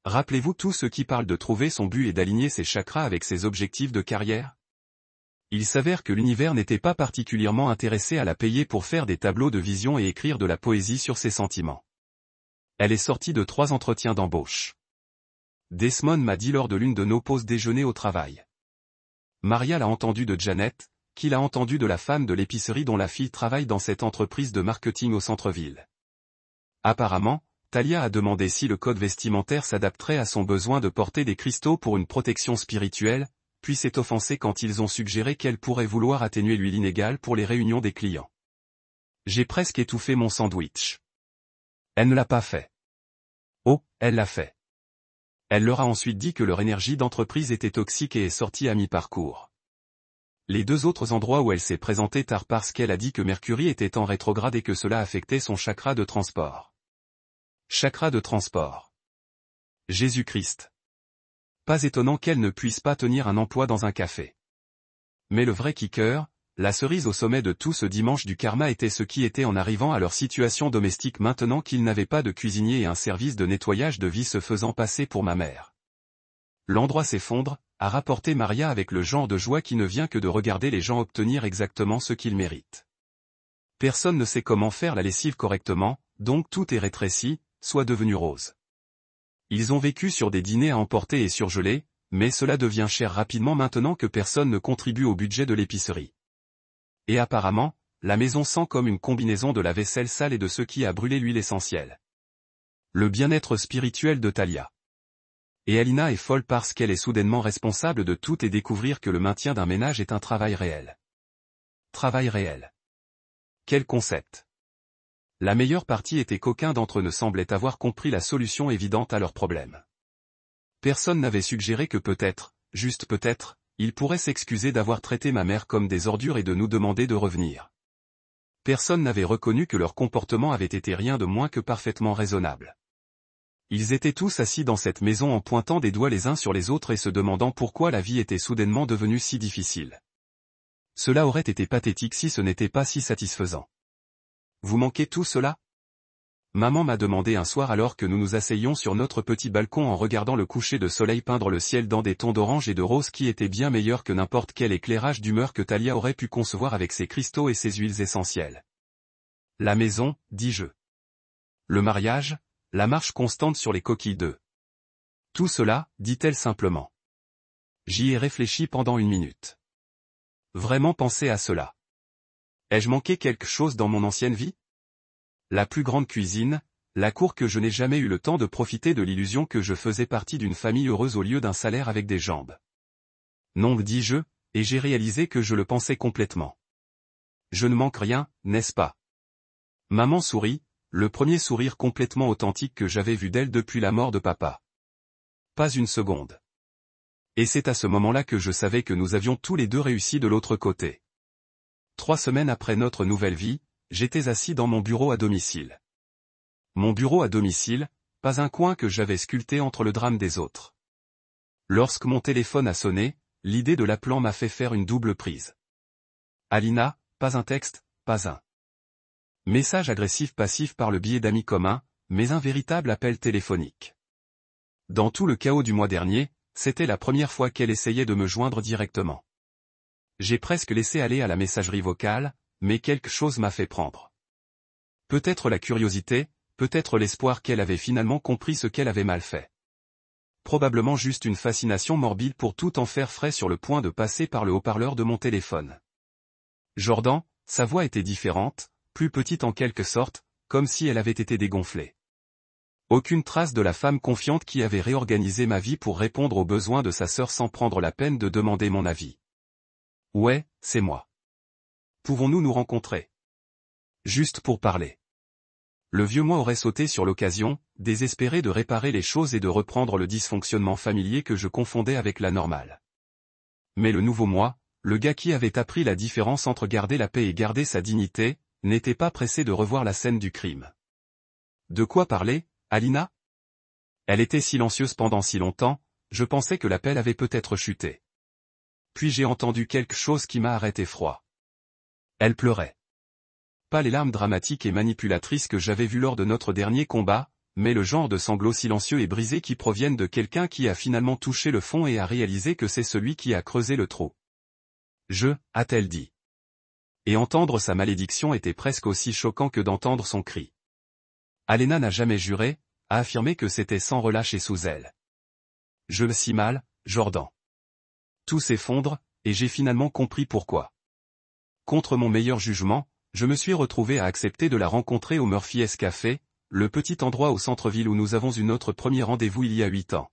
Rappelez-vous tout ce qui parle de trouver son but et d'aligner ses chakras avec ses objectifs de carrière? Il s'avère que l'univers n'était pas particulièrement intéressé à la payer pour faire des tableaux de vision et écrire de la poésie sur ses sentiments. Elle est sortie de 3 entretiens d'embauche. Desmond m'a dit lors de l'une de nos pauses déjeuner au travail. Maria l'a entendu de Janet, qui l'a entendu de la femme de l'épicerie dont la fille travaille dans cette entreprise de marketing au centre-ville. Apparemment, Talia a demandé si le code vestimentaire s'adapterait à son besoin de porter des cristaux pour une protection spirituelle, puis s'est offensée quand ils ont suggéré qu'elle pourrait vouloir atténuer l'huile inégale pour les réunions des clients. J'ai presque étouffé mon sandwich. Elle ne l'a pas fait. Oh, elle l'a fait. Elle leur a ensuite dit que leur énergie d'entreprise était toxique et est sortie à mi-parcours. Les 2 autres endroits où elle s'est présentée tard parce qu'elle a dit que Mercury était en rétrograde et que cela affectait son chakra de transport. Chakra de transport. Jésus-Christ. Pas étonnant qu'elle ne puisse pas tenir un emploi dans un café. Mais le vrai kicker, la cerise au sommet de tout ce dimanche du karma était ce qui était en arrivant à leur situation domestique maintenant qu'ils n'avaient pas de cuisinier et un service de nettoyage de vie se faisant passer pour ma mère. L'endroit s'effondre, a rapporté Maria avec le genre de joie qui ne vient que de regarder les gens obtenir exactement ce qu'ils méritent. Personne ne sait comment faire la lessive correctement, donc tout est rétréci, soit devenu rose. Ils ont vécu sur des dîners à emporter et surgelés, mais cela devient cher rapidement maintenant que personne ne contribue au budget de l'épicerie. Et apparemment, la maison sent comme une combinaison de la vaisselle sale et de ce qui a brûlé l'huile essentielle. Le bien-être spirituel de Talia. Et Alina est folle parce qu'elle est soudainement responsable de tout et découvrir que le maintien d'un ménage est un travail réel. Travail réel. Quel concept. La meilleure partie était qu'aucun d'entre eux ne semblait avoir compris la solution évidente à leur problème. Personne n'avait suggéré que peut-être, juste peut-être, ils pourraient s'excuser d'avoir traité ma mère comme des ordures et de nous demander de revenir. Personne n'avait reconnu que leur comportement avait été rien de moins que parfaitement raisonnable. Ils étaient tous assis dans cette maison en pointant des doigts les uns sur les autres et se demandant pourquoi la vie était soudainement devenue si difficile. Cela aurait été pathétique si ce n'était pas si satisfaisant. Vous manquez tout cela? Maman m'a demandé un soir alors que nous nous asseyions sur notre petit balcon en regardant le coucher de soleil peindre le ciel dans des tons d'orange et de rose qui étaient bien meilleurs que n'importe quel éclairage d'humeur que Talia aurait pu concevoir avec ses cristaux et ses huiles essentielles. La maison, dis-je. Le mariage, la marche constante sur les coquilles d'œufs. Tout cela, dit-elle simplement. J'y ai réfléchi pendant 1 minute. Vraiment penser à cela. Ai-je manqué quelque chose dans mon ancienne vie? La plus grande cuisine, la cour que je n'ai jamais eu le temps de profiter de l'illusion que je faisais partie d'une famille heureuse au lieu d'un salaire avec des jambes. Non, dis-je, et j'ai réalisé que je le pensais complètement. Je ne manque rien, n'est-ce pas? Maman sourit, le premier sourire complètement authentique que j'avais vu d'elle depuis la mort de papa. Pas une seconde. Et c'est à ce moment-là que je savais que nous avions tous les deux réussi de l'autre côté. 3 semaines après notre nouvelle vie, j'étais assis dans mon bureau à domicile. Mon bureau à domicile, pas un coin que j'avais sculpté entre le drame des autres. Lorsque mon téléphone a sonné, l'idée de l'appelant m'a fait faire une double prise. Alina, pas un texte, pas un message agressif passif par le biais d'amis communs, mais un véritable appel téléphonique. Dans tout le chaos du mois dernier, c'était la première fois qu'elle essayait de me joindre directement. J'ai presque laissé aller à la messagerie vocale, mais quelque chose m'a fait prendre. Peut-être la curiosité, peut-être l'espoir qu'elle avait finalement compris ce qu'elle avait mal fait. Probablement juste une fascination morbide pour tout en faire frais sur le point de passer par le haut-parleur de mon téléphone. Jordan, sa voix était différente, plus petite en quelque sorte, comme si elle avait été dégonflée. Aucune trace de la femme confiante qui avait réorganisé ma vie pour répondre aux besoins de sa sœur sans prendre la peine de demander mon avis. Ouais, c'est moi. Pouvons-nous nous rencontrer? Juste pour parler. Le vieux moi aurait sauté sur l'occasion, désespéré de réparer les choses et de reprendre le dysfonctionnement familier que je confondais avec la normale. Mais le nouveau moi, le gars qui avait appris la différence entre garder la paix et garder sa dignité, n'était pas pressé de revoir la scène du crime. De quoi parler, Alina? Elle était silencieuse pendant si longtemps, je pensais que l'appel avait peut-être chuté. Puis j'ai entendu quelque chose qui m'a arrêté froid. Elle pleurait. Pas les larmes dramatiques et manipulatrices que j'avais vues lors de notre dernier combat, mais le genre de sanglots silencieux et brisés qui proviennent de quelqu'un qui a finalement touché le fond et a réalisé que c'est celui qui a creusé le trou. A-t-elle dit. Et entendre sa malédiction était presque aussi choquant que d'entendre son cri. Alena n'a jamais juré, a affirmé que c'était sans relâche et sous elle. Je me si mal, Jordan. Tout s'effondre, et j'ai finalement compris pourquoi. Contre mon meilleur jugement, je me suis retrouvé à accepter de la rencontrer au Murphy's Café, le petit endroit au centre-ville où nous avons eu notre premier rendez-vous il y a 8 ans.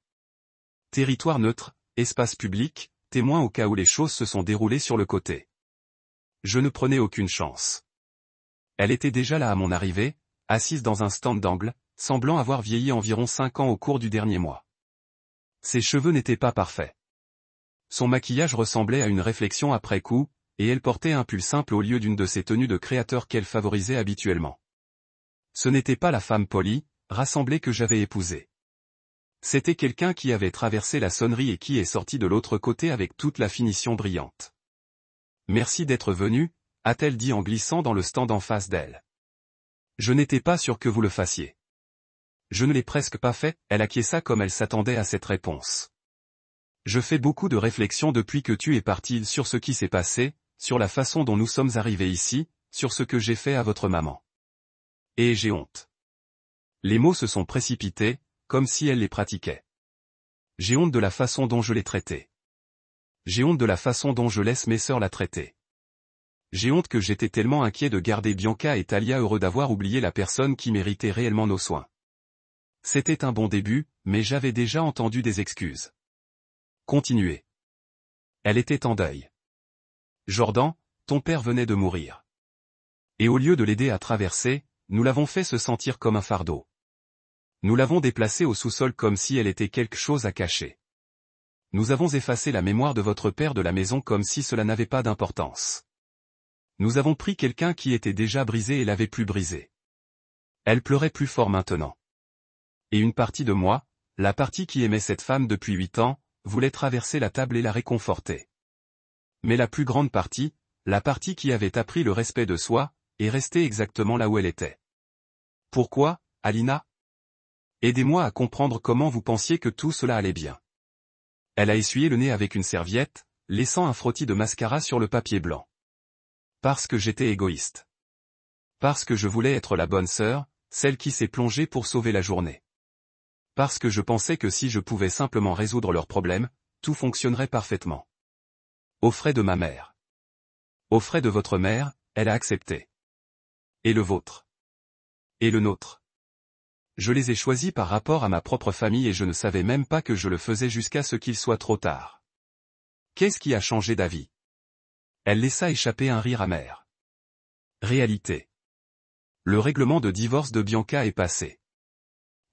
Territoire neutre, espace public, témoin au cas où les choses se sont déroulées sur le côté. Je ne prenais aucune chance. Elle était déjà là à mon arrivée, assise dans un stand d'angle, semblant avoir vieilli environ 5 ans au cours du dernier mois. Ses cheveux n'étaient pas parfaits. Son maquillage ressemblait à une réflexion après coup, et elle portait un pull simple au lieu d'une de ces tenues de créateur qu'elle favorisait habituellement. Ce n'était pas la femme polie, rassemblée que j'avais épousée. C'était quelqu'un qui avait traversé la sonnerie et qui est sorti de l'autre côté avec toute la finition brillante. Merci d'être venu, a-t-elle dit en glissant dans le stand en face d'elle. Je n'étais pas sûr que vous le fassiez. Je ne l'ai presque pas fait, elle acquiesça comme elle s'attendait à cette réponse. Je fais beaucoup de réflexions depuis que tu es parti sur ce qui s'est passé, sur la façon dont nous sommes arrivés ici, sur ce que j'ai fait à votre maman. Et j'ai honte. Les mots se sont précipités, comme si elle les pratiquait. J'ai honte de la façon dont je l'ai traitée. J'ai honte de la façon dont je laisse mes sœurs la traiter. J'ai honte que j'étais tellement inquiet de garder Bianca et Talia heureux d'avoir oublié la personne qui méritait réellement nos soins. C'était un bon début, mais j'avais déjà entendu des excuses. Continuez. Elle était en deuil. Jordan, ton père venait de mourir. Et au lieu de l'aider à traverser, nous l'avons fait se sentir comme un fardeau. Nous l'avons déplacée au sous-sol comme si elle était quelque chose à cacher. Nous avons effacé la mémoire de votre père de la maison comme si cela n'avait pas d'importance. Nous avons pris quelqu'un qui était déjà brisé et l'avait plus brisé. Elle pleurait plus fort maintenant. Et une partie de moi, la partie qui aimait cette femme depuis 8 ans, voulait traverser la table et la réconforter. Mais la plus grande partie, la partie qui avait appris le respect de soi, est restée exactement là où elle était. Pourquoi, Alina? Aidez-moi à comprendre comment vous pensiez que tout cela allait bien. Elle a essuyé le nez avec une serviette, laissant un frottis de mascara sur le papier blanc. Parce que j'étais égoïste. Parce que je voulais être la bonne sœur, celle qui s'est plongée pour sauver la journée. Parce que je pensais que si je pouvais simplement résoudre leurs problèmes, tout fonctionnerait parfaitement. Aux frais de ma mère. Aux frais de votre mère, elle a accepté. Et le vôtre. Et le nôtre. Je les ai choisis par rapport à ma propre famille et je ne savais même pas que je le faisais jusqu'à ce qu'il soit trop tard. Qu'est-ce qui a changé d'avis? Elle laissa échapper un rire amer. Réalité. Le règlement de divorce de Bianca est passé.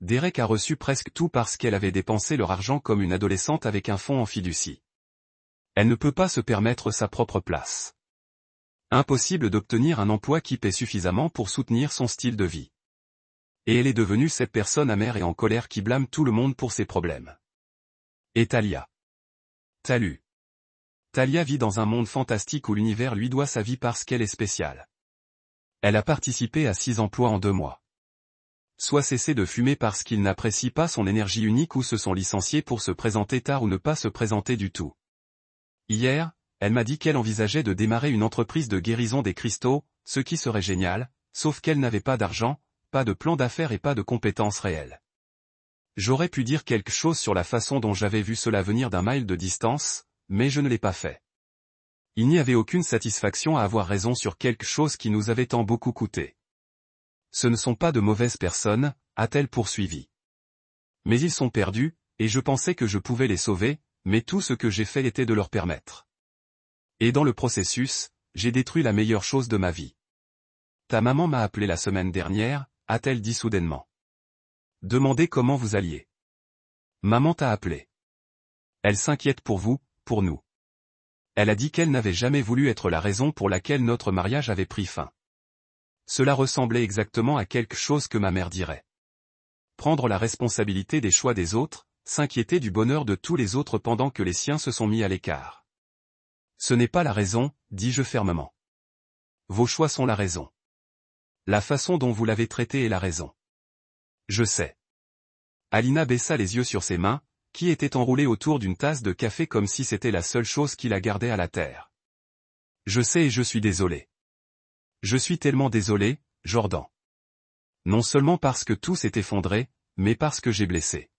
Derek a reçu presque tout parce qu'elle avait dépensé leur argent comme une adolescente avec un fonds en fiducie. Elle ne peut pas se permettre sa propre place. Impossible d'obtenir un emploi qui paie suffisamment pour soutenir son style de vie. Et elle est devenue cette personne amère et en colère qui blâme tout le monde pour ses problèmes. Et Talia. Talu. Talia vit dans un monde fantastique où l'univers lui doit sa vie parce qu'elle est spéciale. Elle a participé à 6 emplois en 2 mois. Soit cessé de fumer parce qu'il n'apprécie pas son énergie unique ou se sont licenciés pour se présenter tard ou ne pas se présenter du tout. Hier, elle m'a dit qu'elle envisageait de démarrer une entreprise de guérison des cristaux, ce qui serait génial, sauf qu'elle n'avait pas d'argent, pas de plan d'affaires et pas de compétences réelles. J'aurais pu dire quelque chose sur la façon dont j'avais vu cela venir d'un mile de distance, mais je ne l'ai pas fait. Il n'y avait aucune satisfaction à avoir raison sur quelque chose qui nous avait tant beaucoup coûté. Ce ne sont pas de mauvaises personnes, a-t-elle poursuivi. Mais ils sont perdus, et je pensais que je pouvais les sauver, mais tout ce que j'ai fait était de leur permettre. Et dans le processus, j'ai détruit la meilleure chose de ma vie. Ta maman m'a appelé la semaine dernière, a-t-elle dit soudainement. Demandez comment vous alliez. Maman t'a appelé. Elle s'inquiète pour vous, pour nous. Elle a dit qu'elle n'avait jamais voulu être la raison pour laquelle notre mariage avait pris fin. Cela ressemblait exactement à quelque chose que ma mère dirait. Prendre la responsabilité des choix des autres, s'inquiéter du bonheur de tous les autres pendant que les siens se sont mis à l'écart. Ce n'est pas la raison, dis-je fermement. Vos choix sont la raison. La façon dont vous l'avez traité est la raison. Je sais. Alina baissa les yeux sur ses mains, qui étaient enroulées autour d'une tasse de café comme si c'était la seule chose qui la gardait à la terre. Je sais et je suis désolé. Je suis tellement désolé, Jordan. Non seulement parce que tout s'est effondré, mais parce que j'ai blessé.